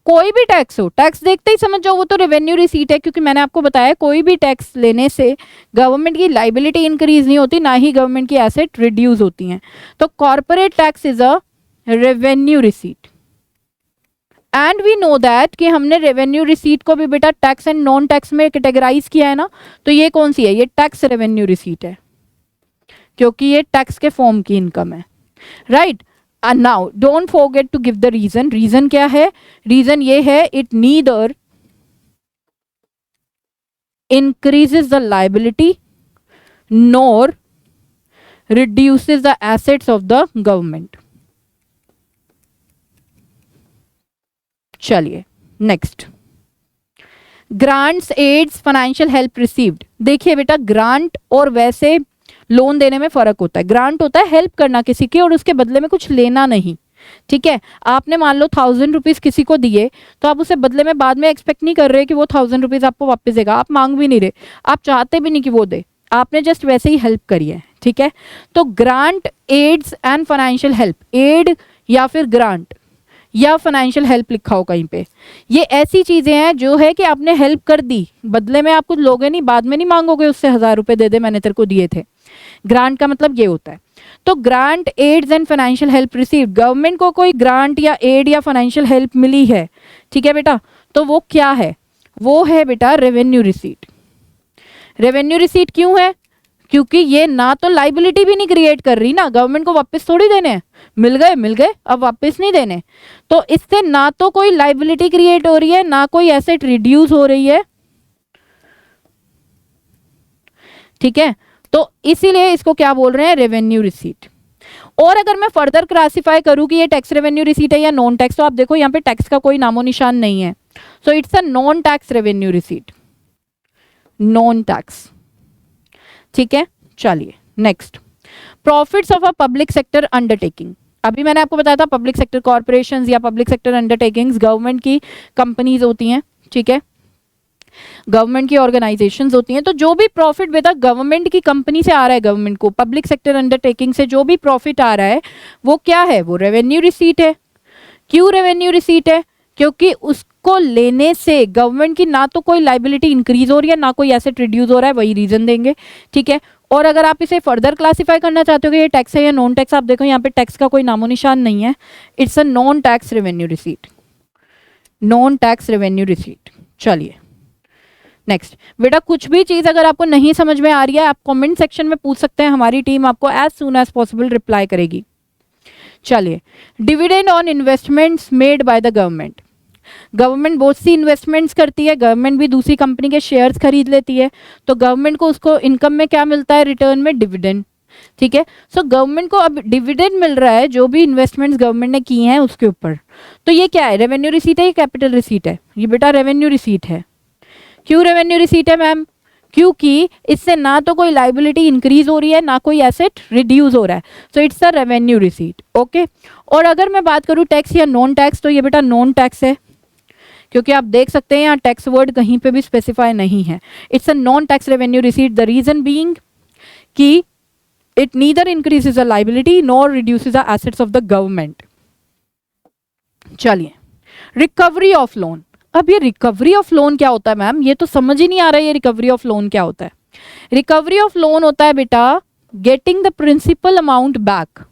कोई भी टैक्स हो, टैक्स देखते ही समझ जाओ वो तो रेवेन्यू रिसीट है, क्योंकि मैंने आपको बताया कोई भी टैक्स लेने से गवर्नमेंट की लाइबिलिटी इंक्रीज नहीं होती, ना ही गवर्नमेंट की एसेट रिड्यूस होती हैं। तो corporate tax is a revenue receipt and we know that कि हमने रेवेन्यू रिसीट को भी बेटा टैक्स एंड नॉन टैक्स में कैटेगराइज किया है ना। तो ये कौन सी है, ये टैक्स रेवेन्यू रिसीट है, क्योंकि ये टैक्स के फॉर्म की इनकम है, right. And now don't forget to give the reason. Reason क्या है, reason ये है, it neither increases the liability nor reduces the assets of the government. चलिए next, grants, aids, financial help received. देखिए बेटा, grant और वैसे लोन देने में फर्क होता है। ग्रांट होता है हेल्प करना किसी की और उसके बदले में कुछ लेना नहीं, ठीक है। आपने मान लो 1000 रुपीज किसी को दिए, तो आप उसे बदले में बाद में एक्सपेक्ट नहीं कर रहे कि वो 1000 रुपीज आपको वापस देगा, आप मांग भी नहीं रहे, आप चाहते भी नहीं कि वो दे, आपने जस्ट वैसे ही हेल्प करी है, ठीक है। तो grant, aids and financial help, aid या फिर ग्रांट या फाइनेंशियल हेल्प लिखा हो कहीं पे, ये ऐसी चीजें हैं जो है कि आपने हेल्प कर दी, बदले में आप कुछ लोगे नहीं, बाद में नहीं मांगोगे उससे 1000 रुपए दे दे मैंने तेरे को दिए थे। ग्रांट का मतलब ये होता है। तो grant, aids and financial help received, government को कोई ग्रांट या एड या फाइनेंशियल हेल्प मिली है, ठीक है बेटा, तो वो क्या है, वो है बेटा रेवेन्यू रिसीट। रेवेन्यू रिसीट क्यों है, क्योंकि ये ना तो लाइबिलिटी भी नहीं क्रिएट कर रही ना, गवर्नमेंट को वापस थोड़ी देने हैं, मिल गए अब वापस नहीं देने, तो इससे ना तो कोई लाइबिलिटी क्रिएट हो रही है ना कोई एसेट रिड्यूस हो रही है, ठीक है। तो इसीलिए इसको क्या बोल रहे हैं, रेवेन्यू रिसीट। और अगर मैं फर्दर क्लासिफाई करूं कि ये टैक्स रेवेन्यू रिसीट है या नॉन टैक्स, तो आप देखो यहाँ पे टैक्स का कोई नामो निशान नहीं है, सो it's a non tax revenue receipt, non tax, ठीक है। चलिए next, profits of a public sector undertaking. अभी मैंने आपको बताया था पब्लिक सेक्टर कॉर्पोरेशंस या पब्लिक सेक्टर अंडरटेकिंग्स गवर्नमेंट की कंपनीज होती हैं, ठीक है, गवर्नमेंट की ऑर्गेनाइजेशंस होती हैं। तो जो भी प्रॉफिट बेटा गवर्नमेंट की कंपनी से आ रहा है, गवर्नमेंट को पब्लिक सेक्टर अंडरटेकिंग से जो भी प्रॉफिट आ रहा है वो क्या है, वो रेवेन्यू रिसीट है। क्यों रेवेन्यू रिसीट है, क्योंकि उसको लेने से गवर्नमेंट की ना तो कोई लाइबिलिटी इंक्रीज हो रही है ना कोई एसेट रिड्यूस हो रहा है, वही रीजन देंगे, ठीक है। और अगर आप इसे फर्दर क्लासिफाई करना चाहते हो कि ये टैक्स है या नॉन टैक्स, आप देखो यहाँ पे टैक्स का कोई नामो निशान नहीं है, it's a non tax revenue receipt, non tax revenue receipt. चलिए नेक्स्ट बेटा, कुछ भी चीज अगर आपको नहीं समझ में आ रही है आप कमेंट सेक्शन में पूछ सकते हैं, हमारी टीम आपको as soon as possible reply करेगी। चलिए, dividend on investments made by the government. Government बहुत सी इन्वेस्टमेंट्स करती है, गवर्नमेंट भी दूसरी कंपनी के शेयर्स खरीद लेती है, तो गवर्नमेंट को उसको इनकम में क्या मिलता है, रिटर्न में डिविडेंड, ठीक है। सो गवर्नमेंट को अब डिविडेंड मिल रहा है जो भी इन्वेस्टमेंट्स गवर्नमेंट ने की हैं उसके ऊपर। तो ये क्या है, रेवेन्यू रिसीट है या कैपिटल रिसीट है? ये बेटा रेवेन्यू रिसीट है। क्यों रेवेन्यू रिसीट है मैम? क्योंकि इससे ना तो कोई लाइबिलिटी इंक्रीज हो रही है ना कोई एसेट रिड्यूस हो रहा है। सो it's a revenue receipt. Okay. और अगर मैं बात करूं टैक्स या नॉन टैक्स, तो ये बेटा नॉन टैक्स है, क्योंकि आप देख सकते हैं यहाँ टैक्स वर्ड कहीं पे भी स्पेसिफाई नहीं है। It's a non tax revenue receipt, the reason being कि it neither increases a liability nor reduces the assets of the government। चलिए, रिकवरी ऑफ लोन। अब ये रिकवरी ऑफ लोन क्या होता है मैम? ये तो समझ ही नहीं आ रहा है ये रिकवरी ऑफ लोन क्या होता है। रिकवरी ऑफ लोन होता है बेटा getting the principal amount back,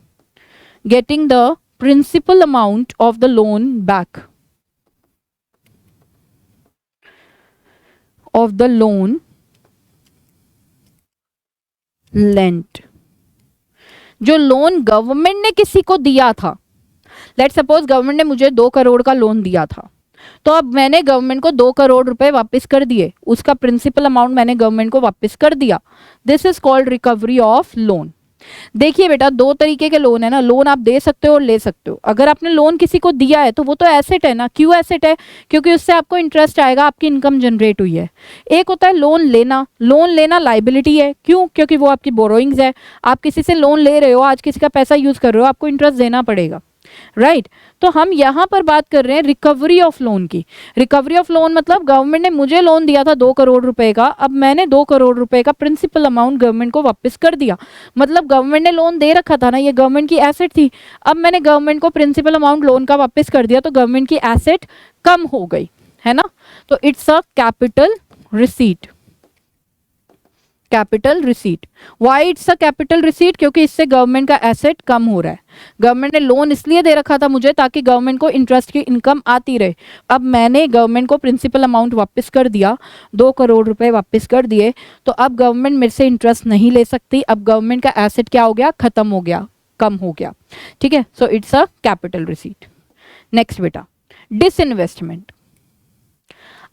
getting the principal amount of the loan back, of the loan lent. जो लोन गवर्नमेंट ने किसी को दिया था, लेट सपोज गवर्नमेंट ने मुझे 2 करोड़ का लोन दिया था, तो अब मैंने गवर्नमेंट को 2 करोड़ रुपए वापस कर दिए, उसका प्रिंसिपल अमाउंट मैंने गवर्नमेंट को वापस कर दिया। This is called recovery of loan. देखिए बेटा, 2 तरीके के लोन है ना, लोन आप दे सकते हो और ले सकते हो। अगर आपने लोन किसी को दिया है तो वो तो एसेट है ना। क्यों एसेट है? क्योंकि उससे आपको इंटरेस्ट आएगा, आपकी इनकम जनरेट हुई है। एक होता है लोन लेना, लोन लेना लाइबिलिटी है। क्यों? क्योंकि वो आपकी बोरोइंग्स है, आप किसी से लोन ले रहे हो, आज किसी का पैसा यूज कर रहे हो, आपको इंटरेस्ट देना पड़ेगा, राइट। तो हम यहाँ पर बात कर रहे हैं रिकवरी ऑफ लोन की। रिकवरी ऑफ लोन मतलब गवर्नमेंट ने मुझे लोन दिया था 2 करोड़ रुपए का, अब मैंने 2 करोड़ रुपए का प्रिंसिपल अमाउंट गवर्नमेंट को वापस कर दिया। मतलब गवर्नमेंट ने लोन दे रखा था ना, ये गवर्नमेंट की एसेट थी, अब मैंने गवर्नमेंट को प्रिंसिपल अमाउंट लोन का वापस कर दिया, तो गवर्नमेंट की एसेट कम हो गई, है ना। तो it's a capital receipt, capital receipt. Why it's a capital receipt? क्योंकि इससे गवर्नमेंट का एसेट कम हो रहा है। गवर्नमेंट ने लोन इसलिए दे रखा था मुझे ताकि गवर्नमेंट को इंटरेस्ट की इनकम आती रहे। अब मैंने गवर्नमेंट को प्रिंसिपल अमाउंट वापस कर दिया, 2 करोड़ रुपए वापस कर दिए, तो अब गवर्नमेंट मेरे से इंटरेस्ट नहीं ले सकती। अब गवर्नमेंट का एसेट क्या हो गया? खत्म हो गया, कम हो गया, ठीक है। सो it's a capital receipt. Next बेटा, डिसइन्वेस्टमेंट।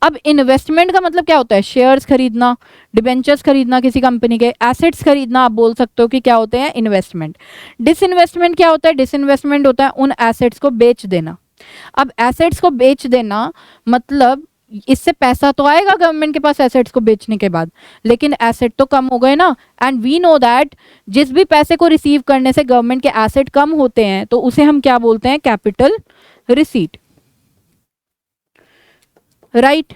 अब इन्वेस्टमेंट का मतलब क्या होता है? शेयर्स खरीदना, डिबेंचर्स खरीदना, किसी कंपनी के एसेट्स खरीदना, आप बोल सकते हो कि क्या होते हैं? इन्वेस्टमेंट। डिसइन्वेस्टमेंट क्या होता है? डिसइन्वेस्टमेंट होता है उन एसेट्स को बेच देना। अब एसेट्स को बेच देना मतलब इससे पैसा तो आएगा गवर्नमेंट के पास एसेट्स को बेचने के बाद, लेकिन एसेट तो कम हो गए ना। एंड वी नो दैट जिस भी पैसे को रिसीव करने से गवर्नमेंट के एसेट कम होते हैं तो उसे हम क्या बोलते हैं? Capital receipt, right.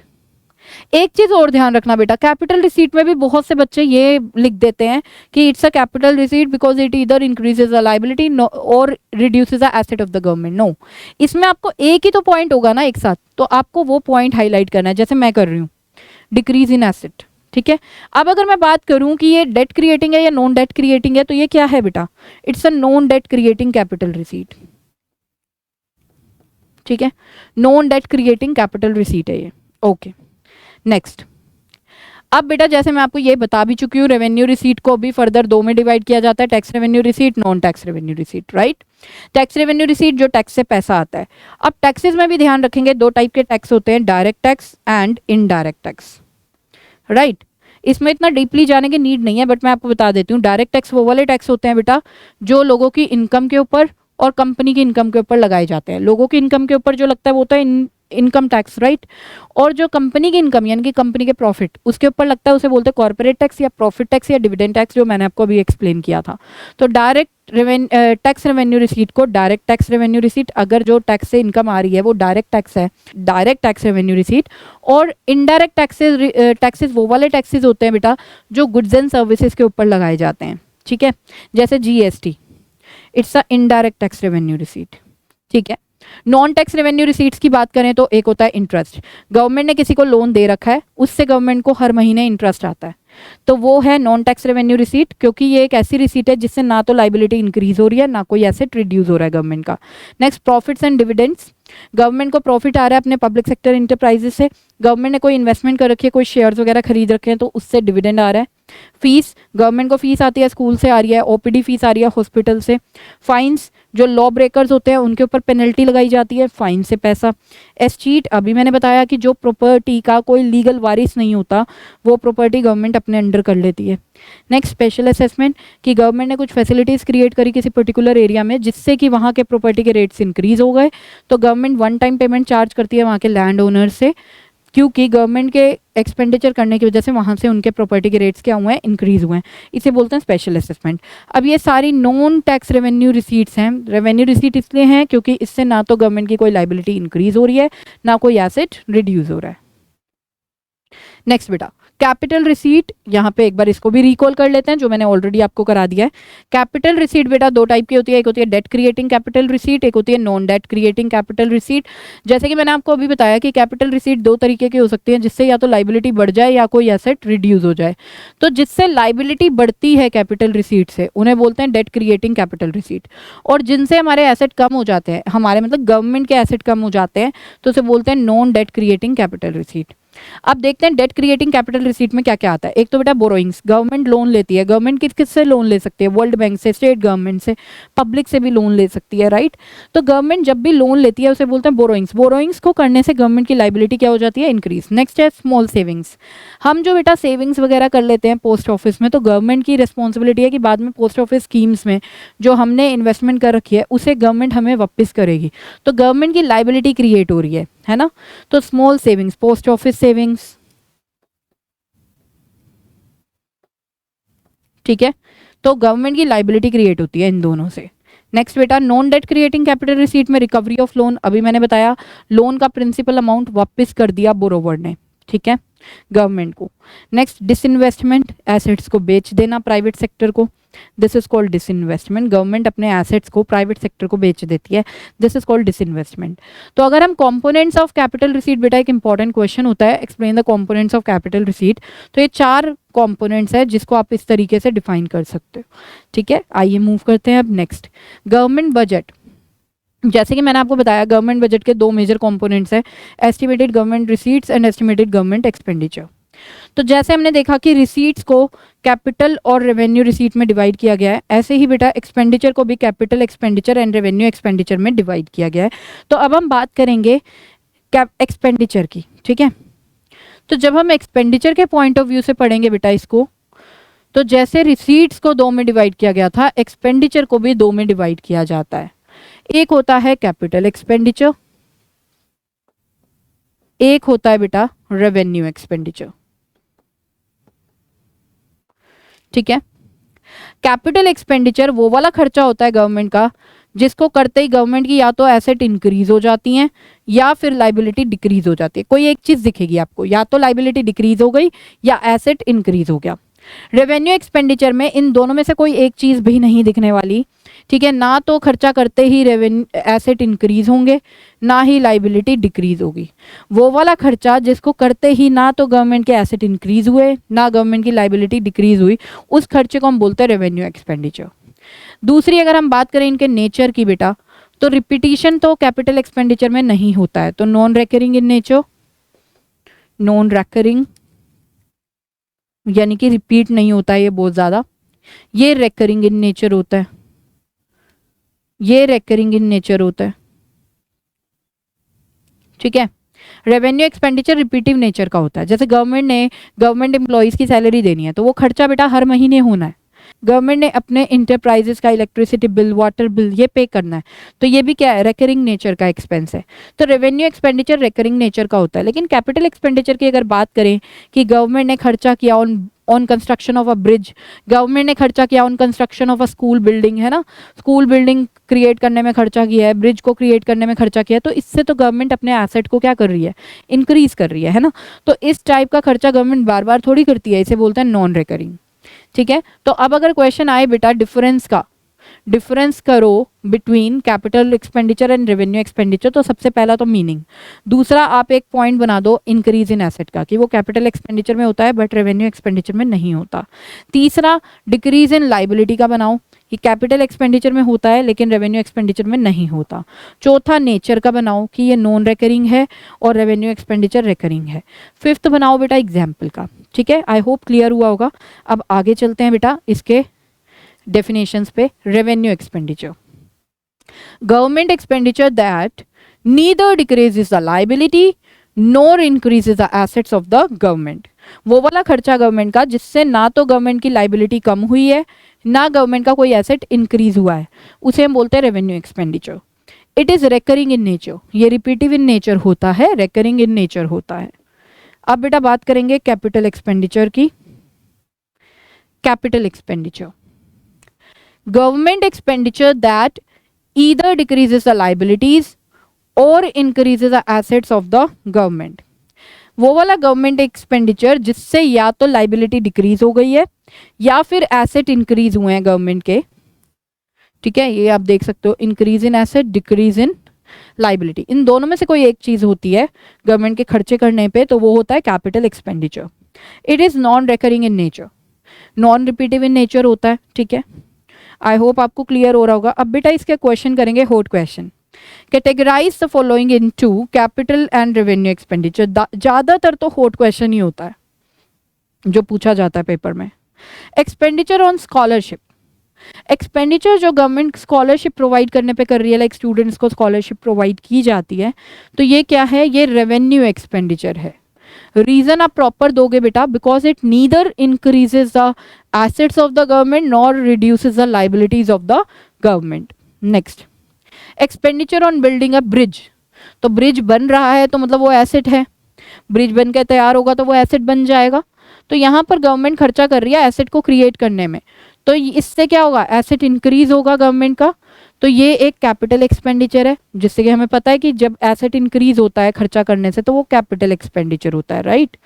एक चीज और ध्यान रखना बेटा, कैपिटल रिसीट में भी बहुत से बच्चे ये लिख देते हैं कि it's a capital receipt because it either increases the liability और reduces the asset of the government. No, इसमें आपको एक ही तो पॉइंट होगा ना एक साथ, तो आपको वो पॉइंट हाईलाइट करना है, जैसे मैं कर रही हूँ, डिक्रीज इन एसेट, ठीक है। अब अगर मैं बात करूं कि ये डेट क्रिएटिंग है या नॉन डेट क्रिएटिंग है, तो ये क्या है बेटा? It's a non debt creating capital receipt, ठीक है। Non debt creating capital receipt है ये। Okay, next. अब बेटा जैसे मैं आपको ये बता भी चुकी हूँ, रेवेन्यू रिसीट को भी फर्दर 2 में डिवाइड किया जाता है, tax revenue receipt, non tax revenue receipt, right. Tax revenue receipt जो टैक्स से पैसा आता है। अब टैक्सेस में भी ध्यान रखेंगे, 2 टाइप के टैक्स होते हैं, direct tax and indirect tax, right. इसमें इतना डीपली जाने की नीड नहीं है, बट मैं आपको बता देती हूँ। डायरेक्ट टैक्स वो वाले टैक्स होते हैं बेटा जो लोगों की इनकम के ऊपर और कंपनी की इनकम के ऊपर लगाए जाते हैं। लोगों की इनकम के ऊपर जो लगता है वो होता है इनकम टैक्स, राइट। और जो कंपनी की इनकम यानी कि कंपनी के प्रॉफिट उसके ऊपर लगता है उसे बोलते हैं कॉर्पोरेट टैक्स या प्रॉफिट टैक्स या डिविडेंड टैक्स, जो मैंने आपको अभी एक्सप्लेन किया था। तो डायरेक्ट टैक्स रेवेन्यू रिसीट को डायरेक्ट टैक्स रेवेन्यू रिसीट, अगर जो टैक्स से इनकम आ रही है वो डायरेक्ट टैक्स है, डायरेक्ट टैक्स रेवेन्यू रिसीट। और इनडायरेक्ट टैक्सेस वो वाले टैक्सेस होते हैं बेटा जो गुड्स एंड सर्विसेज के ऊपर लगाए जाते हैं, ठीक है, जैसे GST, it's a indirect tax revenue receipt, ठीक है। नॉन टैक्स रेवेन्यू रिसीट्स की बात करें तो एक होता है इंटरेस्ट। गवर्नमेंट ने किसी को लोन दे रखा है, उससे गवर्नमेंट को हर महीने इंटरेस्ट आता है, तो वो है नॉन टैक्स रेवेन्यू रिसीट, क्योंकि ये एक ऐसी रिसीट है जिससे ना तो लाइबिलिटी इंक्रीज हो रही है ना कोई एसेट रिड्यूस हो रहा है गवर्नमेंट का। Next, profits and dividends. Government को प्रॉफिट आ रहा है अपने पब्लिक सेक्टर इंटरप्राइजेस से, गवर्नमेंट ने कोई इन्वेस्टमेंट कर रखी है, कोई शेयर्स वगैरह खरीद रखे हैं, तो उससे डिविडेंड आ रहा है। फीस, गवर्नमेंट को फीस आती है स्कूल से आ रही है, ओपीडी फीस आ रही है हॉस्पिटल से। फाइन्स, जो लॉ ब्रेकर्स होते हैं उनके ऊपर पेनल्टी लगाई जाती है, फाइन से पैसा। एस्टीट, अभी मैंने बताया कि जो प्रॉपर्टी का कोई लीगल वारिस नहीं होता वो प्रॉपर्टी गवर्नमेंट अपने अंडर कर लेती है। नेक्स्ट स्पेशल असेसमेंट, कि गवर्नमेंट ने कुछ फैसिलिटीज़ क्रिएट करी किसी पर्टिकुलर एरिया में जिससे कि वहाँ के प्रॉपर्टी के रेट्स इंक्रीज हो गए, तो government one time payment charge करती है वहाँ के लैंड ओनर से, क्योंकि गवर्नमेंट के एक्सपेंडिचर करने की वजह से वहाँ से उनके प्रॉपर्टी के रेट्स क्या हुए हैं, इंक्रीज हुए हैं। इसे बोलते हैं स्पेशल असेसमेंट। अब ये सारी नॉन टैक्स रेवेन्यू रिसीट्स हैं। रेवेन्यू रिसीट इसलिए हैं क्योंकि इससे ना तो गवर्नमेंट की कोई लाइबिलिटी इंक्रीज हो रही है, ना कोई एसेट रिड्यूस हो रहा है। नेक्स्ट बेटा, कैपिटल रिसीट, यहाँ पे एक बार इसको भी रिकॉल कर लेते हैं जो मैंने ऑलरेडी आपको करा दिया है। कैपिटल रिसीट बेटा दो टाइप की होती है, एक होती है डेट क्रिएटिंग कैपिटल रिसीट, एक होती है non debt creating capital receipt. जैसे कि मैंने आपको अभी बताया कि कैपिटल रिसीट दो तरीके की हो सकती है, जिससे या तो लाइबिलिटी बढ़ जाए या कोई एसेट रिड्यूस हो जाए। तो जिससे लाइबिलिटी बढ़ती है कैपिटल रिसीट से उन्हें बोलते हैं डेट क्रिएटिंग कैपिटल रिसीट, और जिनसे हमारे एसेट कम हो जाते हैं, हमारे मतलब गवर्नमेंट के एसेट कम हो जाते हैं, तो उसे बोलते हैं non debt creating capital receipt. अब देखते हैं डेट क्रिएटिंग कैपिटल रिसीट में क्या क्या आता है। एक तो बेटा बोरोइंग्स, गवर्नमेंट लोन लेती है। गवर्नमेंट किससे लोन ले सकती है? वर्ल्ड बैंक से, स्टेट गवर्नमेंट से, पब्लिक से भी लोन ले सकती है, राइट। तो गवर्नमेंट जब भी लोन लेती है उसे बोलते हैं बोरोइंग्स। बोरोइंग्स को करने से गवर्नमेंट की लाइबिलिटी क्या हो जाती है? इंक्रीज। नेक्स्ट है स्मॉल सेविंग्स। हम जो बेटा सेविंग्स वगैरह कर लेते हैं पोस्ट ऑफिस में, तो गवर्नमेंट की रिस्पॉन्सिबिलिटी है कि बाद में पोस्ट ऑफिस स्कीम्स में जो हमने इन्वेस्टमेंट कर रखी है उसे गवर्नमेंट हमें वापस करेगी, तो गवर्नमेंट की लाइबिलिटी क्रिएट हो रही है ना। तो small savings, post office savings, ठीक है, तो गवर्नमेंट की लाइबिलिटी क्रिएट होती है इन दोनों से। नेक्स्ट बेटा, non debt creating capital receipt में रिकवरी ऑफ लोन, अभी मैंने बताया लोन का प्रिंसिपल अमाउंट वापस कर दिया बोरोवर ने, ठीक है, गवर्नमेंट को। नेक्स्ट डिसइन्वेस्टमेंट, एसेट्स को बेच देना प्राइवेट सेक्टर को, this is called disinvestment. Government अपने एसेट्स को प्राइवेट सेक्टर को बेच देती है, दिस इज कॉल्ड डिसइन्वेस्टमेंट। तो अगर हम कंपोनेंट्स ऑफ कैपिटल रिसीट, बेटा एक इंपॉर्टेंट क्वेश्चन होता है, explain the components of capital receipt, तो ये चार कंपोनेंट्स है जिसको आप इस तरीके से डिफाइन कर सकते हो, ठीक है। आइए मूव करते हैं अब नेक्स्ट, गवर्नमेंट बजट। जैसे कि मैंने आपको बताया गवर्नमेंट बजट के दो मेजर कंपोनेंट्स हैं, estimated government receipts and estimated government expenditure. तो जैसे हमने देखा कि रिसीट्स को कैपिटल और रेवेन्यू रिसीट में डिवाइड किया गया है, ऐसे ही बेटा एक्सपेंडिचर को भी capital expenditure and revenue expenditure में डिवाइड किया गया है। तो अब हम बात करेंगे एक्सपेंडिचर की, ठीक है। तो जब हम एक्सपेंडिचर के पॉइंट ऑफ व्यू से पढ़ेंगे बेटा इसको, तो जैसे रिसीट्स को दो में डिवाइड किया गया था, एक्सपेंडिचर को भी दो में डिवाइड किया जाता है। एक होता है कैपिटल एक्सपेंडिचर, एक होता है बेटा रेवेन्यू एक्सपेंडिचर, ठीक है। कैपिटल एक्सपेंडिचर वो वाला खर्चा होता है गवर्नमेंट का जिसको करते ही गवर्नमेंट की या तो एसेट इंक्रीज हो जाती हैं या फिर लाइबिलिटी डिक्रीज हो जाती है। कोई एक चीज दिखेगी आपको, या तो लाइबिलिटी डिक्रीज हो गई या एसेट इंक्रीज हो गया। रेवेन्यू एक्सपेंडिचर में इन दोनों में से कोई एक चीज भी नहीं दिखने वाली, ठीक है। ना तो खर्चा करते ही रेवेन्यू एसेट इंक्रीज होंगे, ना ही लाइबिलिटी डिक्रीज होगी। वो वाला खर्चा जिसको करते ही ना तो गवर्नमेंट के एसेट इंक्रीज हुए ना गवर्नमेंट की लाइबिलिटी डिक्रीज हुई, उस खर्चे को हम बोलते हैं रेवेन्यू एक्सपेंडिचर। दूसरी अगर हम बात करें इनके नेचर की बेटा, तो रिपीटिशन तो कैपिटल एक्सपेंडिचर में नहीं होता है, तो non recurring in nature, non recurring यानी कि रिपीट नहीं होता है ये बहुत ज्यादा। ये रेकरिंग इन नेचर होता है, ये रेकरिंग इन नेचर होता है, ठीक है। रेवेन्यू एक्सपेंडिचर रिपीटिव नेचर का होता है। जैसे गवर्नमेंट एम्प्लॉयज की सैलरी देनी है, तो वो खर्चा बेटा हर महीने होना है। गवर्नमेंट ने अपने इंटरप्राइजेस का इलेक्ट्रिसिटी बिल, वाटर बिल ये पे करना है, तो ये भी क्या है? रिकरिंग नेचर का एक्सपेंस है। तो रेवेन्यू एक्सपेंडिचर रिकरिंग नेचर का होता है। लेकिन कैपिटल एक्सपेंडिचर की अगर बात करें कि गवर्नमेंट ने खर्चा किया on construction of a bridge, government ने खर्चा किया on construction of a school building, है ना, स्कूल बिल्डिंग क्रिएट करने में खर्चा किया है, ब्रिज को क्रिएट करने में खर्चा किया है, तो इससे तो गवर्नमेंट अपने एसेट को क्या कर रही है? इंक्रीज कर रही है ना। तो इस टाइप का खर्चा गवर्नमेंट बार बार थोड़ी करती है, इसे बोलते हैं नॉन रिकरिंग, ठीक है। तो अब अगर क्वेश्चन आए बेटा डिफरेंस का, डिफरेंस करो between capital expenditure and revenue expenditure, तो सबसे पहला तो मीनिंग, दूसरा आप एक पॉइंट बना दो इंक्रीज इन एसेट का कि वो कैपिटल एक्सपेंडिचर में होता है बट रेवेन्यू एक्सपेंडिचर में नहीं होता। तीसरा डिक्रीज इन लाइबिलिटी का बनाओ ये कैपिटल एक्सपेंडिचर में होता है लेकिन रेवेन्यू एक्सपेंडिचर में नहीं होता। चौथा नेचर का बनाओ कि ये नॉन रिकरिंग है और रेवेन्यू एक्सपेंडिचर रिकरिंग है। फिफ्थ बनाओ बेटा एग्जाम्पल का, ठीक है। आई होप क्लियर हुआ होगा। अब आगे चलते हैं बेटा इसके डेफिनेशंस पे। Revenue expenditure, government expenditure that neither decreases the liability nor increases the assets of the government. वो वाला खर्चा गवर्नमेंट का जिससे ना तो गवर्नमेंट की लायबिलिटी कम हुई है ना गवर्नमेंट का कोई एसेट इंक्रीज हुआ है, उसे हम बोलते हैं revenue expenditure. It is recurring in nature, ये रिपीटिव इन नेचर होता है, रेकरिंग इन नेचर होता है। अब बेटा बात करेंगे कैपिटल एक्सपेंडिचर की। Capital expenditure, government expenditure that either decreases the liabilities और increases the assets of the government. वो वाला गवर्नमेंट एक्सपेंडिचर जिससे या तो लायबिलिटी डिक्रीज हो गई है या फिर एसेट इंक्रीज हुए हैं गवर्नमेंट के, ठीक है। ये आप देख सकते हो, increase in asset, decrease in liability, इन दोनों में से कोई एक चीज होती है गवर्नमेंट के खर्चे करने पे, तो वो होता है capital expenditure. It is non recurring in nature, non repetitive in nature होता है, ठीक है। आई होप आपको क्लियर हो रहा होगा। अब बेटा इसके क्वेश्चन करेंगे, hot question. Categorise the following into capital and revenue expenditure. ज्यादातर तो हॉट क्वेश्चन ही होता है जो पूछा जाता है पेपर में। एक्सपेंडिचर ऑन स्कॉलरशिप, एक्सपेंडिचर जो गवर्नमेंट स्कॉलरशिप प्रोवाइड करने पे कर रही है, लाइक स्टूडेंट्स को स्कॉलरशिप प्रोवाइड की जाती है, तो ये क्या है, ये रेवेन्यू एक्सपेंडिचर है। रीजन आप प्रॉपर दोगे बेटा, because it neither increases the assets of the government nor reduces the liabilities of the government. Next, expenditure on building a bridge, तो ब्रिज बन रहा है तो मतलब वो एसेट है, ब्रिज बन के तैयार होगा तो वो एसेट बन जाएगा। तो यहाँ पर गवर्नमेंट खर्चा कर रही है एसेट को क्रिएट करने में, तो इससे क्या होगा, एसेट इंक्रीज होगा गवर्नमेंट का, तो ये एक कैपिटल एक्सपेंडिचर है, जिससे कि हमें पता है कि जब एसेट इंक्रीज होता है खर्चा करने से तो वो कैपिटल एक्सपेंडिचर होता है, right.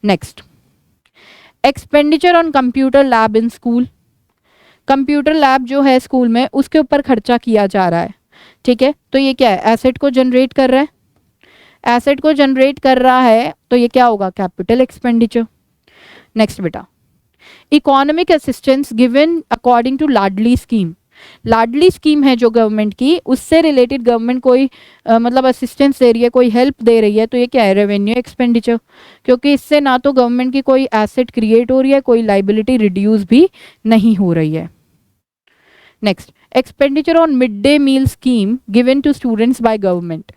Next, expenditure on computer lab in school, computer lab जो है स्कूल में उसके ऊपर खर्चा किया जा रहा है, ठीक है। तो ये क्या है, एसेट को जनरेट कर रहा है, एसेट को जनरेट कर रहा है तो ये क्या होगा, कैपिटल एक्सपेंडिचर। नेक्स्ट बेटा, economic assistance given according to Ladli scheme, Ladli scheme है जो गवर्नमेंट की, उससे रिलेटेड गवर्नमेंट कोई मतलब असिस्टेंस दे रही है, कोई हेल्प दे रही है, तो ये क्या है, रेवेन्यू एक्सपेंडिचर, क्योंकि इससे ना तो गवर्नमेंट की कोई एसेट क्रिएट हो रही है, कोई लायबिलिटी रिड्यूस भी नहीं हो रही है। Next, expenditure on mid day meal scheme given to students by government,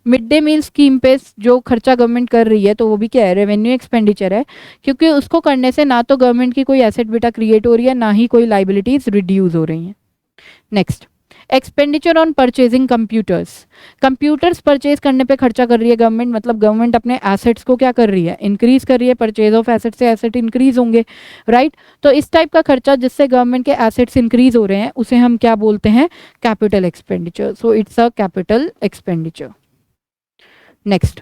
mid day meal scheme पे जो खर्चा गवर्नमेंट कर रही है तो वो भी क्या है, रेवेन्यू एक्सपेंडिचर है, क्योंकि उसको करने से ना तो गवर्नमेंट की कोई एसेट बेटा क्रिएट हो रही है, ना ही कोई लायबिलिटीज रिड्यूस हो रही हैं। Next, expenditure on purchasing computers, computers purchase करने पे खर्चा कर रही है गवर्नमेंट, मतलब गवर्नमेंट अपने एसेट्स को क्या कर रही है, इंक्रीज कर रही है, परचेज ऑफ एसेट से एसेट इंक्रीज होंगे, राइट। तो इस टाइप का खर्चा जिससे गवर्नमेंट के एसेट्स इंक्रीज हो रहे हैं उसे हम क्या बोलते हैं, capital expenditure. So it's a capital expenditure. Next,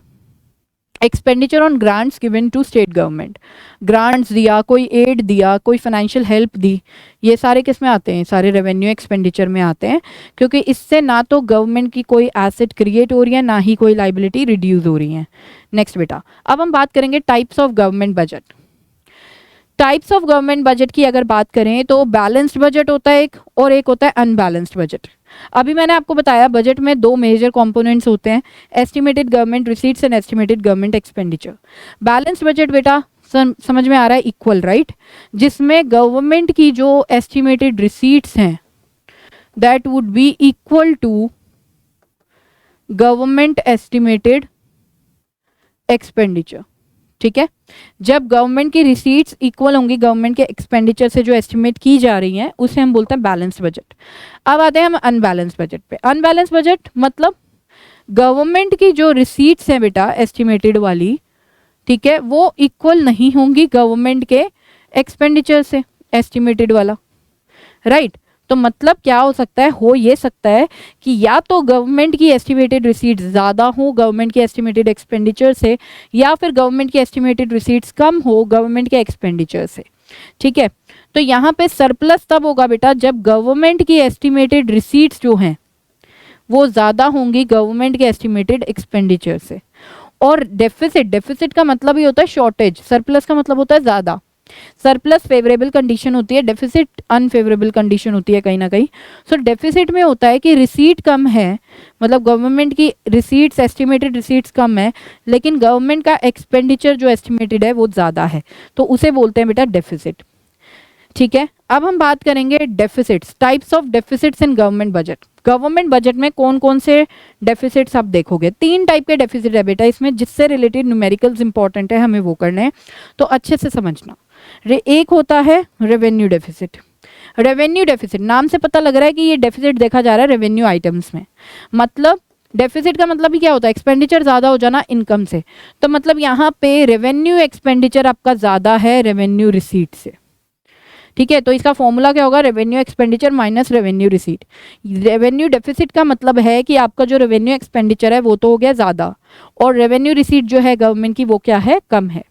expenditure on grants given to state government, grants दिया, कोई एड दिया, कोई फाइनेंशियल हेल्प दी, ये सारे किस में आते हैं, सारे रेवेन्यू एक्सपेंडिचर में आते हैं, क्योंकि इससे ना तो गवर्नमेंट की कोई एसेट क्रिएट हो रही है, ना ही कोई लायबिलिटी रिड्यूस हो रही है। नेक्स्ट बेटा, अब हम बात करेंगे types of government budget. Types of government budget की अगर बात करें तो बैलेंस्ड बजट होता है एक, और एक होता है अनबैलेंस्ड बजट। अभी मैंने आपको बताया बजट में दो मेजर कंपोनेंट्स होते हैं, estimated government receipts and estimated government expenditure. Balanced budget बेटा समझ में आ रहा है, इक्वल, राइट, जिसमें गवर्नमेंट की जो एस्टिमेटेड रिसीट्स हैं that would be equal to government estimated expenditure, ठीक है। जब गवर्नमेंट की रिसीट्स इक्वल होंगी गवर्नमेंट के एक्सपेंडिचर से जो एस्टिमेट की जा रही हैं उसे हम बोलते हैं बैलेंस्ड बजट। अब आते हैं हम अनबैलेंस्ड बजट पे। अनबैलेंस्ड बजट मतलब गवर्नमेंट की जो रिसीट्स हैं बेटा एस्टिमेटेड वाली, ठीक है, वो इक्वल नहीं होंगी गवर्नमेंट के एक्सपेंडिचर से एस्टिमेटेड वाला, राइट। तो मतलब क्या हो सकता है, हो ये सकता है कि या तो गवर्नमेंट की एस्टिमेटेड रिसीट्स ज़्यादा हो गवर्नमेंट की एस्टिमेटेड एक्सपेंडिचर से, या फिर गवर्नमेंट की एस्टिमेटेड रिसीट्स कम हो गवर्नमेंट के एक्सपेंडिचर से, ठीक है। तो यहाँ पे सरप्लस तब होगा बेटा जब गवर्नमेंट की एस्टिमेटेड रिसीट्स जो हैं वो ज़्यादा होंगी गवर्नमेंट के एस्टिमेटेड एक्सपेंडिचर से। और डेफिसिट, डेफिसिट का मतलब ही होता है शॉर्टेज, सरप्लस का मतलब होता है ज़्यादा, सरप्लस फेवरेबल कंडीशन होती है, डेफिसिट अनफेवरेबल कंडीशन होती है कहीं ना कहीं। सो डेफिसिट में होता है कि रिसीट कम है, मतलब गवर्नमेंट की रिसीट्स, एस्टिमेटेड रिसीट्स कम है, लेकिन गवर्नमेंट का एक्सपेंडिचर जो एस्टिमेटेड है वो ज़्यादा है, तो उसे बोलते हैं बेटा डेफिसिट। ठीक है, अब हम बात करेंगे deficits, types of deficits in government budget. Government budget में कौन कौन से डेफिसिट्स आप देखोगे? 3 टाइप के डेफिसिट है बेटा इसमें, जिससे रिलेटेड न्यूमेरिकल्स इंपॉर्टेंट है, हमें वो करने हैं, तो अच्छे से समझना। एक होता है रेवेन्यू डेफिसिट। रेवेन्यू डेफिसिट नाम से पता लग रहा है कि ये डेफिसिट देखा जा रहा है रेवेन्यू आइटम्स में। मतलब डेफिसिट का मतलब ही क्या होता है? एक्सपेंडिचर ज़्यादा हो जाना इनकम से। तो मतलब यहाँ पे रेवेन्यू एक्सपेंडिचर आपका ज़्यादा है रेवेन्यू रिसीट से। ठीक है, तो इसका फॉर्मूला क्या होगा? Revenue expenditure minus revenue receipt. Revenue deficit का मतलब है कि आपका जो रेवेन्यू एक्सपेंडिचर है वो तो हो गया ज़्यादा, और रेवेन्यू रिसीट जो है गवर्नमेंट की वो क्या है? कम है।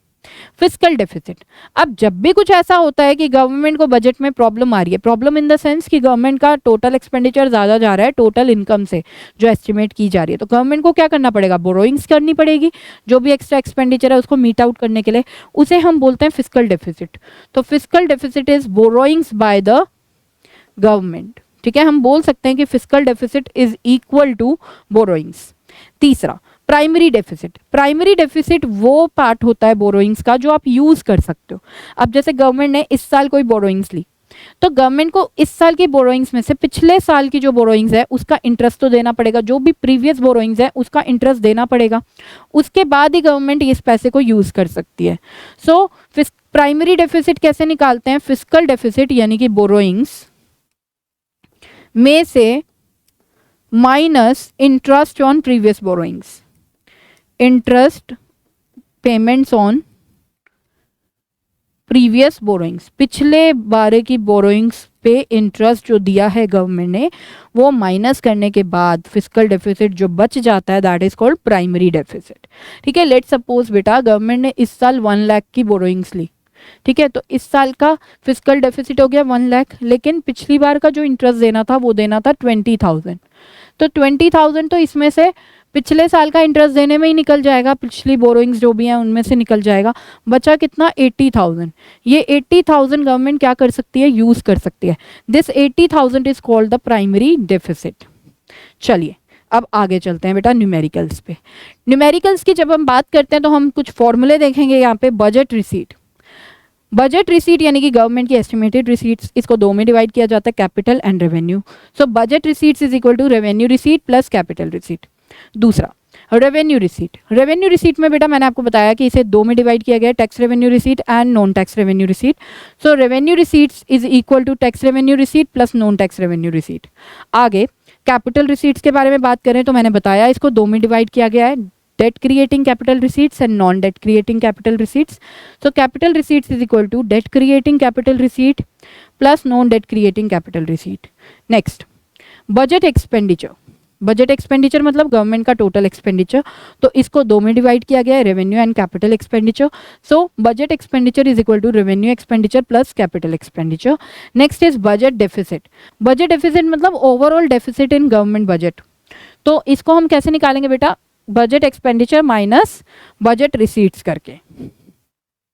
फिस्कल डेफिसिट, अब जब भी कुछ ऐसा होता है कि गवर्नमेंट को बजट में प्रॉब्लम आ रही है, प्रॉब्लम इन द सेंस कि गवर्नमेंट का टोटल एक्सपेंडिचर ज़्यादा जा रहा है टोटल इनकम से जो एस्टिमेट की जा रही है, तो गवर्नमेंट को क्या करना पड़ेगा? बोरोइंग्स करनी पड़ेगी, जो भी एक्स्ट्रा एक्सपेंडिचर है उसको मीट आउट करने के लिए, उसे हम बोलते हैं फिस्कल डेफिसिट। तो fiscal deficit is borrowings by the government. ठीक है, हम बोल सकते हैं कि fiscal deficit is equal to borrowings. तीसरा, प्राइमरी डेफिसिट। प्राइमरी डेफिसिट वो पार्ट होता है बोरोइंग्स का जो आप यूज कर सकते हो। अब जैसे गवर्नमेंट ने इस साल कोई बोरोइंग्स ली, तो गवर्नमेंट को इस साल की बोरोइंग्स में से पिछले साल की जो बोरोइंग्स है उसका इंटरेस्ट तो देना पड़ेगा, जो भी प्रीवियस बोरोइंग्स है उसका इंटरेस्ट देना पड़ेगा, उसके बाद ही गवर्नमेंट इस पैसे को यूज कर सकती है। सो प्राइमरी डेफिसिट कैसे निकालते हैं? फिस्कल डेफिसिट यानी कि बोरोइंग्स में से minus interest on previous borrowings, interest payments on previous borrowings, पिछले बारे की बोरोइंग्स पे इंटरेस्ट जो दिया है गवर्नमेंट ने वो माइनस करने के बाद फिस्कल डेफिसिट जो बच जाता है that is called primary deficit. ठीक है, लेट सपोज बेटा गवर्नमेंट ने इस साल 1 लाख की बोरोइंग्स ली, ठीक है, तो इस साल का फिस्कल डेफिसिट हो गया 1 लाख, लेकिन पिछली बार का जो इंटरेस्ट देना था वो देना था 20,000, तो 20,000 तो इसमें से पिछले साल का इंटरेस्ट देने में ही निकल जाएगा, पिछली बोरोइंग्स जो भी हैं उनमें से निकल जाएगा, बचा कितना? 80,000। ये 80,000 गवर्नमेंट क्या कर सकती है? यूज कर सकती है। This 80,000 is called the primary deficit. चलिए अब आगे चलते हैं बेटा न्यूमेरिकल्स पे। न्यूमेरिकल्स की जब हम बात करते हैं तो हम कुछ फॉर्मूले देखेंगे यहाँ पे। बजट रिसीट, बजट रिसीट यानी कि गवर्नमेंट की एस्टिमेटेड रिसीट्स, इसको 2 में डिवाइड किया जाता है, capital and revenue. So budget receipts is equal to revenue receipt plus capital receipt. दूसरा रेवेन्यू रिसीट। रेवेन्यू रिसीट में बेटा मैंने आपको बताया कि इसे 2 में डिवाइड किया गया है, tax revenue receipt and non tax revenue receipt. So revenue receipts is equal to tax revenue receipt plus non tax revenue receipt. आगे कैपिटल रिसीट्स के बारे में बात करें तो मैंने बताया इसको 2 में डिवाइड किया गया है, debt creating capital receipts and non debt creating capital receipts. So capital receipts is equal to debt creating capital receipt plus non debt creating capital receipt. Next, budget expenditure. Budget expenditure मतलब government का total expenditure, तो इसको 2 में divide किया गया है, revenue and capital expenditure. So budget expenditure is equal to revenue expenditure plus capital expenditure. Next is budget deficit. Budget deficit मतलब overall deficit in government budget, तो इसको हम कैसे निकालेंगे बेटा? Budget expenditure minus budget receipts करके।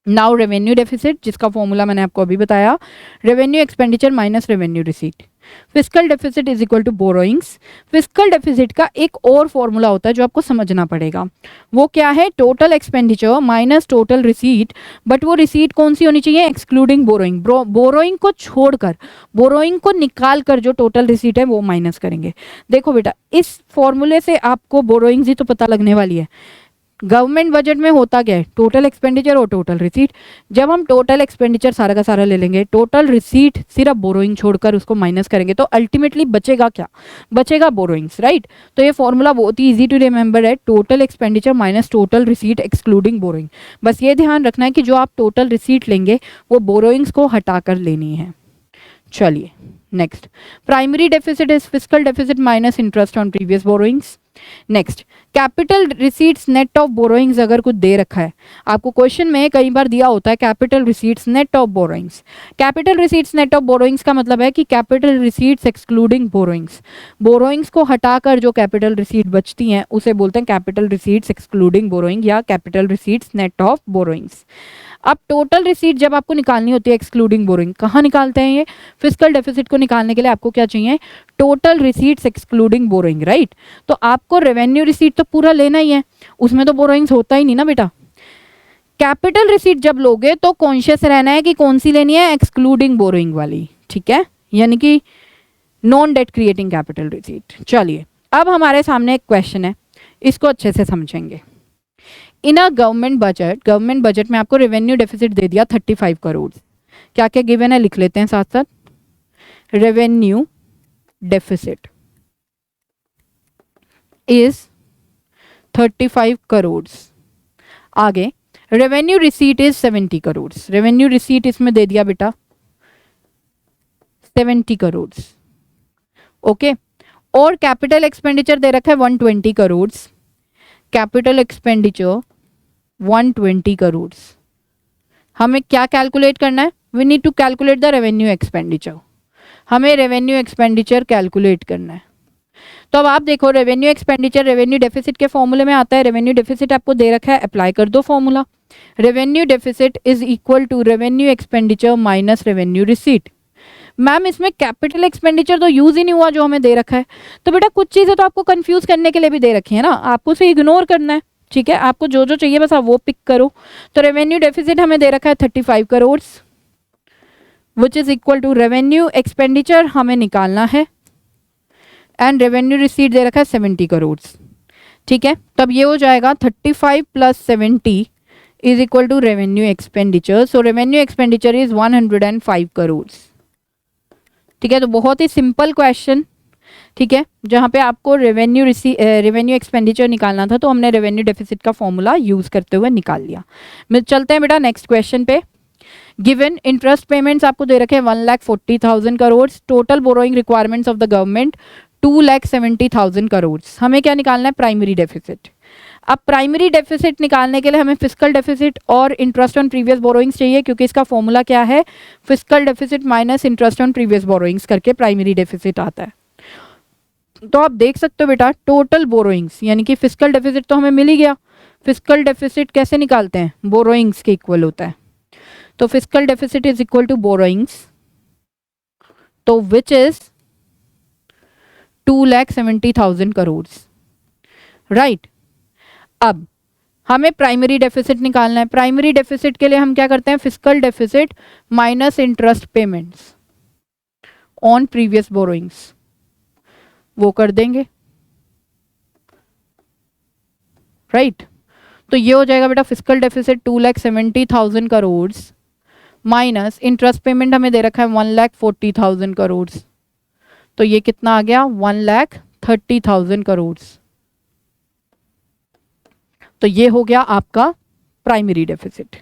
Now revenue deficit, जिसका formula मैंने आपको अभी बताया, revenue expenditure minus revenue receipt. Fiscal deficit is equal to borrowings. Fiscal deficit का एक और फॉर्मूला होता है जो आपको समझना पड़ेगा, वो क्या है? Total expenditure minus total receipt, but वो रिसीट कौन सी होनी चाहिए? Excluding borrowing. बोरोइंग को छोड़कर, बोरोइंग को निकाल कर जो टोटल रिसीट है वो माइनस करेंगे। देखो बेटा इस फॉर्मूले से आपको बोरोइंग्स ही तो पता लगने वाली है। गवर्नमेंट बजट में होता क्या है? टोटल एक्सपेंडिचर और टोटल रिसीट। जब हम टोटल एक्सपेंडिचर सारा का सारा ले लेंगे, टोटल रिसीट सिर्फ बोरोइंग छोड़कर उसको माइनस करेंगे, तो अल्टीमेटली बचेगा क्या? बचेगा बोरोइंग्स, राइट? तो ये फॉर्मूला बहुत ही इजी टू रिमेंबर है, total expenditure minus total receipt excluding borrowing. बस ये ध्यान रखना है कि जो आप टोटल रिसीट लेंगे वो बोरोइंग्स को हटाकर लेनी है। चलिए next, primary deficit is fiscal deficit minus interest on previous borrowings. Next, capital receipts net of borrowings. अगर कुछ दे रखा है आपको क्वेश्चन में, कई बार दिया होता है capital receipts net of borrowings. Capital receipts net of borrowings का मतलब है कि capital receipts excluding borrowings, borrowings को हटाकर जो कैपिटल रिसीट बचती हैं उसे बोलते हैं कैपिटल रिसीट्स एक्सक्लूडिंग बोरोइंग या capital receipts net of borrowings. अब टोटल रिसीट जब आपको निकालनी होती है एक्सक्लूडिंग बोरोइंग, कहाँ निकालते हैं ये? फिस्कल डेफिसिट को निकालने के लिए आपको क्या चाहिए? Total receipts excluding borrowing, right? तो आपको रेवेन्यू रिसीट तो पूरा लेना ही है, उसमें तो बोरोइंग्स होता ही नहीं ना बेटा। कैपिटल रिसीट जब लोगे तो कॉन्शियस रहना है कि कौन सी लेनी है? एक्सक्लूडिंग बोरोइंग वाली, ठीक है, यानी कि non debt creating capital receipt. चलिए अब हमारे सामने एक क्वेश्चन है, इसको अच्छे से समझेंगे। इन अ गवर्नमेंट बजट में आपको रेवेन्यू डेफिसिट दे दिया 35 करोड़। क्या क्या गिवन है लिख लेते हैं साथ साथ। Revenue deficit is 35 crore. आगे revenue receipt is 70 crore. Revenue receipt इसमें दे दिया बेटा 70 करोड़, ओके। और कैपिटल एक्सपेंडिचर दे रखा है 120 करोड़। Capital expenditure 120 crore. हमें क्या कैलकुलेट करना है? We need to calculate the revenue expenditure. हमें रेवेन्यू एक्सपेंडिचर कैलकुलेट करना है। तो अब आप देखो रेवेन्यू एक्सपेंडिचर रेवेन्यू डेफिसिट के फॉर्मूले में आता है। रेवेन्यू डेफिसिट आपको दे रखा है, अप्लाई कर दो formula. Revenue deficit is equal to revenue expenditure minus revenue receipt. Ma'am इसमें कैपिटल एक्सपेंडिचर तो यूज ही नहीं हुआ जो हमें दे रखा है। तो बेटा कुछ चीजें तो आपको कंफ्यूज करने के लिए भी दे रखी है ना, आपको उसे इग्नोर करना है, ठीक है। आपको जो जो चाहिए बस आप वो पिक करो। तो रेवेन्यू डेफिसिट हमें दे रखा है 35 crore which is equal to revenue expenditure हमें निकालना है एंड रेवेन्यू रिसीट दे रखा है 70 करोड़, ठीक है। तब ये हो जाएगा 35 plus 70 is equal to revenue expenditure. So revenue expenditure is 105 crore, ठीक है। तो बहुत ही सिंपल क्वेश्चन, ठीक है, जहां पे आपको रेवेन्यू एक्सपेंडिचर निकालना था तो हमने रेवेन्यू डेफिसिट का फॉर्मूला यूज करते हुए निकाल लिया। चलते हैं बेटा नेक्स्ट क्वेश्चन पे। गिवन इंटरेस्ट पेमेंट्स आपको दे रखे 1,40,000 crore. Total borrowing requirements of the government 2,70,000 crore. हमें क्या निकालना है? Primary deficit. अब प्राइमरी डेफिसिट निकालने के लिए हमें फिस्कल डेफिसिट और इंटरेस्ट ऑन प्रीवियस बोरोइंग्स चाहिए, क्योंकि इसका फॉर्मूला क्या है? Fiscal deficit minus interest on previous borrowings करके प्राइमरी डेफिसिट आता है। तो आप देख सकते हो बेटा टोटल बोरोइंग्स, यानी कि फिस्कल डेफिसिट तो हमें मिल ही गया। फिस्कल डेफिसिट कैसे निकालते हैं? बोरोइंग्स के इक्वल होता है। तो fiscal deficit is equal to borrowings, तो विच इज 2,70,000 करोड़, राइट। अब हमें प्राइमरी डेफिसिट निकालना है। प्राइमरी डेफिसिट के लिए हम क्या करते हैं? Fiscal deficit minus interest payments on previous borrowings, वो कर देंगे, राइट। तो ये हो जाएगा बेटा fiscal deficit 2,70,000 crore minus interest payment हमें दे रखा है 1,40,000 करोड़। तो ये कितना आ गया? 1,30,000 करोड़। तो ये हो गया आपका प्राइमरी डेफिसिट।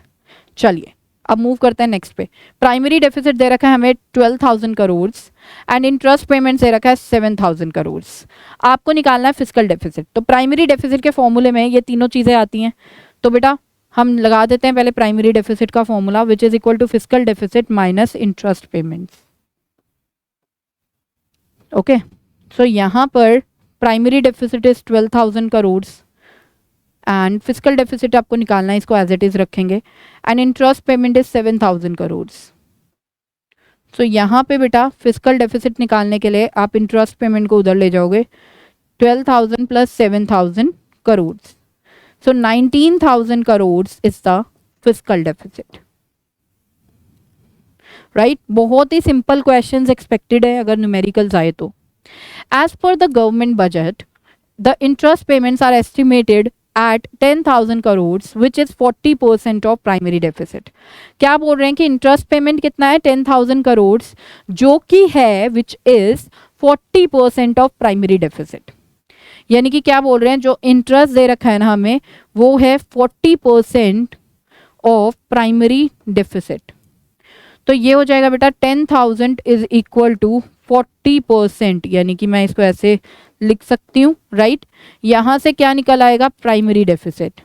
चलिए अब मूव करते हैं नेक्स्ट पे। प्राइमरी डेफिसिट दे रखा है हमें 12,000 करोड़ एंड इंटरेस्ट पेमेंट दे रखा है 7,000 करोड़। आपको निकालना है फिस्कल डेफिसिट। तो प्राइमरी डेफिसिट के फॉर्मूले में ये तीनों चीजें आती हैं। तो बेटा हम लगा देते हैं पहले प्राइमरी डेफिसिट का formula, which is equal to fiscal deficit minus interest payments, okay. So यहाँ पर primary deficit is 12,000 crore and fiscal deficit आपको निकालना है, इसको एज इट इज रखेंगे, and interest payment is 7,000 crore. So यहाँ पे बेटा फिस्कल डेफिसिट निकालने के लिए आप इंटरेस्ट पेमेंट को उधर ले जाओगे, 12,000 plus 7,000 crore. So 19,000 crore is the fiscal deficit, right. बहुत ही सिंपल क्वेश्चंस एक्सपेक्टेड है अगर न्यूमेरिकल्स आए तो। As per the government budget the interest payments are estimated at 10,000 crore which is 40% of primary deficit. क्या बोल रहे हैं कि इंटरेस्ट पेमेंट कितना है? 10,000 करोड़, जो कि है विच इज 40% ऑफ प्राइमरी डेफिसिट। यानी कि क्या बोल रहे हैं, जो इंटरेस्ट दे रखा है ना हमें, वो है 40% ऑफ प्राइमरी डेफिसिट। तो ये हो जाएगा बेटा 10,000 इज इक्वल टू 40%, यानी कि मैं इसको ऐसे लिख सकती हूँ, राइट। यहां से क्या निकल आएगा? प्राइमरी डेफिसिट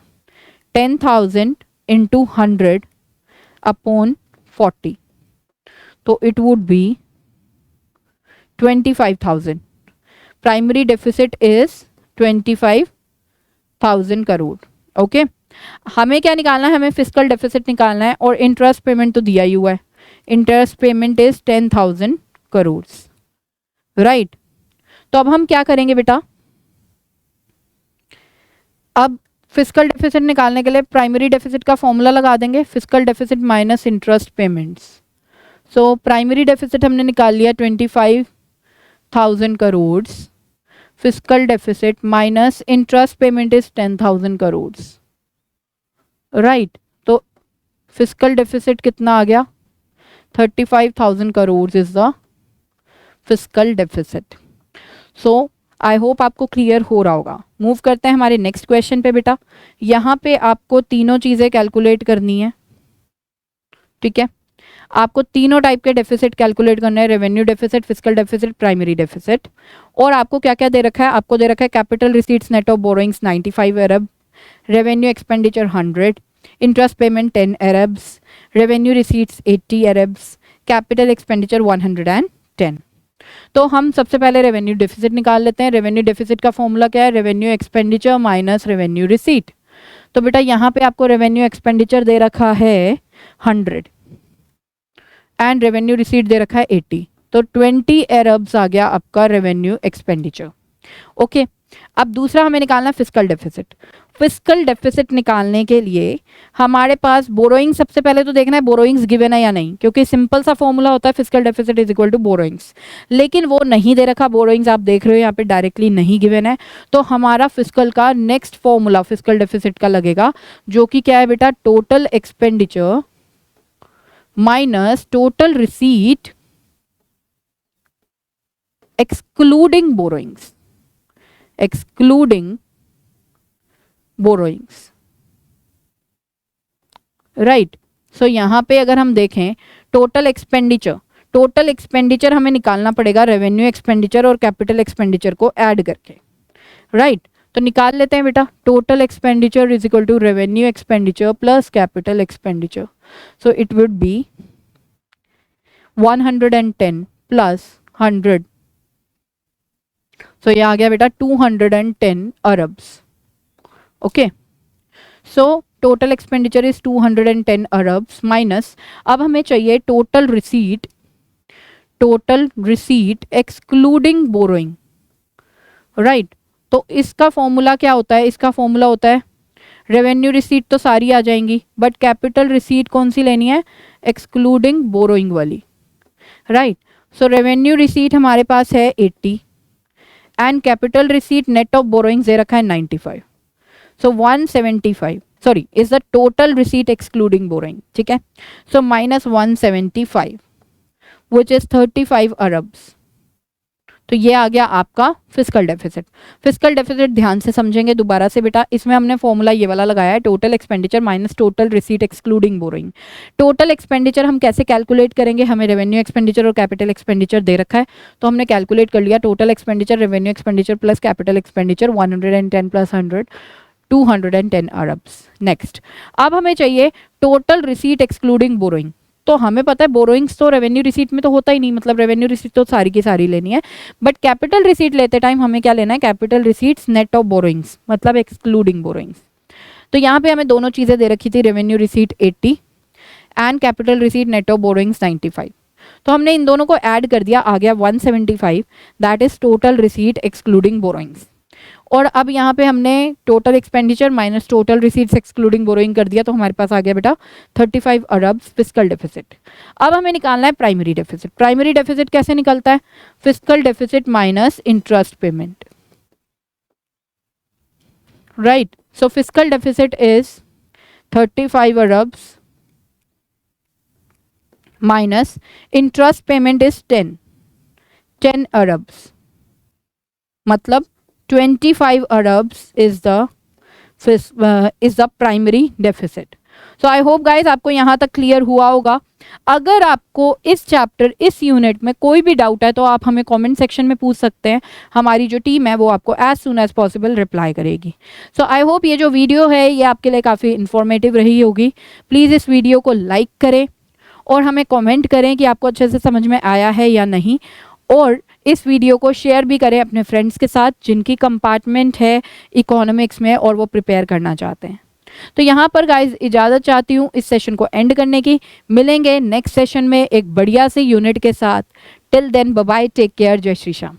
10,000 इंटू 100 अपॉन 40, तो it would B 25,000। Primary deficit is 25,000 crore, okay. हमें क्या निकालना है, हमें फिस्कल डेफिसिट निकालना है और इंटरेस्ट पेमेंट तो दिया ही हुआ है, interest payment is 10,000 crore, right. तो अब हम क्या करेंगे बेटा, अब फिस्कल डेफिसिट निकालने के लिए प्राइमरी डेफिसिट का फॉर्मूला लगा देंगे, fiscal deficit minus interest payments. So primary deficit हमने निकाल लिया 25,000 crore, fiscal deficit minus interest payment is 10,000 crore, right. तो फिस्कल डेफिसिट कितना आ गया, 35,000 crore is the fiscal deficit. So I hope आपको क्लियर हो रहा होगा। मूव करते हैं हमारे नेक्स्ट क्वेश्चन पे बेटा। यहाँ पे आपको तीनों चीज़ें कैलकुलेट करनी है, ठीक है। आपको तीनों टाइप के डेफिसिट कैलकुलेट करना है, revenue deficit, fiscal deficit, primary deficit. और आपको क्या क्या दे रखा है, आपको दे रखा है capital receipts net of borrowings 95 Arab, revenue expenditure 100, interest payment 10 Arabs, revenue receipts 80 Arabs, capital expenditure 110। तो हम सबसे पहले रेवेन्यू डेफिसिट निकाल लेते हैं। रेवेन्यू डेफिसिट का फॉर्मूला क्या है, revenue expenditure minus revenue receipt. तो बेटा यहाँ पे आपको रेवेन्यू एक्सपेंडिचर दे रखा है 100 एंड रेवेन्यू रिसीट दे रखा है 80, तो 20 अरब्स आ गया आपका रेवेन्यू एक्सपेंडिचर। ओके, अब दूसरा हमें निकालना है फिस्कल डेफिसिट। फिस्कल डेफिसिट निकालने के लिए हमारे पास बोरोइंग, सबसे पहले तो देखना है बोरोइंग्स गिवन है या नहीं, क्योंकि सिंपल सा फॉर्मूला होता है fiscal deficit is equal to borrowings, लेकिन वो नहीं दे रखा। बोरोइंग्स आप देख रहे हो यहाँ पे डायरेक्टली नहीं गिवन है, तो हमारा फिस्कल का नेक्स्ट फॉर्मूला फिस्कल डेफिसिट का लगेगा, जो कि क्या है बेटा, total expenditure minus total receipt excluding borrowings, excluding borrowings, right. So यहां पे अगर हम देखें टोटल एक्सपेंडिचर हमें निकालना पड़ेगा रेवेन्यू एक्सपेंडिचर और कैपिटल एक्सपेंडिचर को ऐड करके, राइट। तो निकाल लेते हैं बेटा, total expenditure is equal to revenue expenditure plus capital expenditure. So it would be 110 plus 100, so ये आ गया बेटा 210 अरब्स। Okay, so total expenditure is 210 अरब्स माइनस, अब हमें चाहिए total receipt excluding borrowing, right. तो इसका फॉर्मूला क्या होता है, इसका फॉर्मूला होता है रेवेन्यू रिसीट तो सारी आ जाएंगी, बट कैपिटल रिसीट कौन सी लेनी है, एक्सक्लूडिंग बोरोइंग वाली, राइट। सो रेवेन्यू रिसीट हमारे पास है 80 and capital receipt net of borrowing दे रखा है 95, so 175 sorry is the total receipt excluding borrowing, ठीक है। सो माइनस 175 विच इज 35 अरब्स। तो ये आ गया आपका फिस्कल डेफिसिट। फिस्कल डेफिसिट ध्यान से समझेंगे दोबारा से बेटा, इसमें हमने फॉर्मूला ये वाला लगाया है, total expenditure minus total receipt excluding borrowing. Total expenditure हम कैसे कैलकुलेट करेंगे, हमें रेवेन्यू एक्सपेंडिचर और कैपिटल एक्सपेंडिचर दे रखा है, तो हमने कैलकुलेट कर लिया total expenditure revenue expenditure plus capital expenditure 110 plus 100 210 Arabs. Next, अब हमें चाहिए टोटल रिसीट एक्सक्लूडिंग बोरोइंग। तो हमें पता है बोरोइंग्स तो रेवेन्यू रिसीट में तो होता ही नहीं, मतलब रेवेन्यू रिसीट तो सारी की सारी लेनी है, बट कैपिटल रिसीट लेते टाइम हमें क्या लेना है, capital receipts net of borrowings, मतलब एक्सक्लूडिंग बोरोइंग्स। तो यहाँ पे हमें दोनों चीज़ें दे रखी थी, revenue receipt 80 and capital receipt net of borrowings 95। तो हमने इन दोनों को ऐड कर दिया, आ गया 175, that is total receipt excluding borrowings. और अब यहाँ पे हमने total expenditure minus total receipts excluding borrowing कर दिया, तो हमारे पास आ गया बेटा 35 अरब्स फिस्कल डेफिसिट। अब हमें निकालना है प्राइमरी डेफिसिट। प्राइमरी डेफिसिट कैसे निकलता है, fiscal deficit minus interest payment, right. So fiscal deficit is 35 Arabs minus interest payment is 10 Arabs, मतलब 25 Arabs is the primary deficit. So I hope guys आपको यहाँ तक क्लियर हुआ होगा। अगर आपको इस चैप्टर इस यूनिट में कोई भी डाउट है तो आप हमें कमेंट सेक्शन में पूछ सकते हैं, हमारी जो टीम है वो आपको as soon as possible reply करेगी। सो आई होप ये जो वीडियो है ये आपके लिए काफ़ी इन्फॉर्मेटिव रही होगी। प्लीज़ इस वीडियो को लाइक करें और हमें कमेंट करें कि आपको अच्छे से समझ में आया है या नहीं, और इस वीडियो को शेयर भी करें अपने फ्रेंड्स के साथ जिनकी कंपार्टमेंट है इकोनॉमिक्स में और वो प्रिपेयर करना चाहते हैं। तो यहाँ पर गाइज इजाज़त चाहती हूँ इस सेशन को एंड करने की। मिलेंगे नेक्स्ट सेशन में एक बढ़िया से यूनिट के साथ। Till then bye bye, take care, जय श्री श्याम।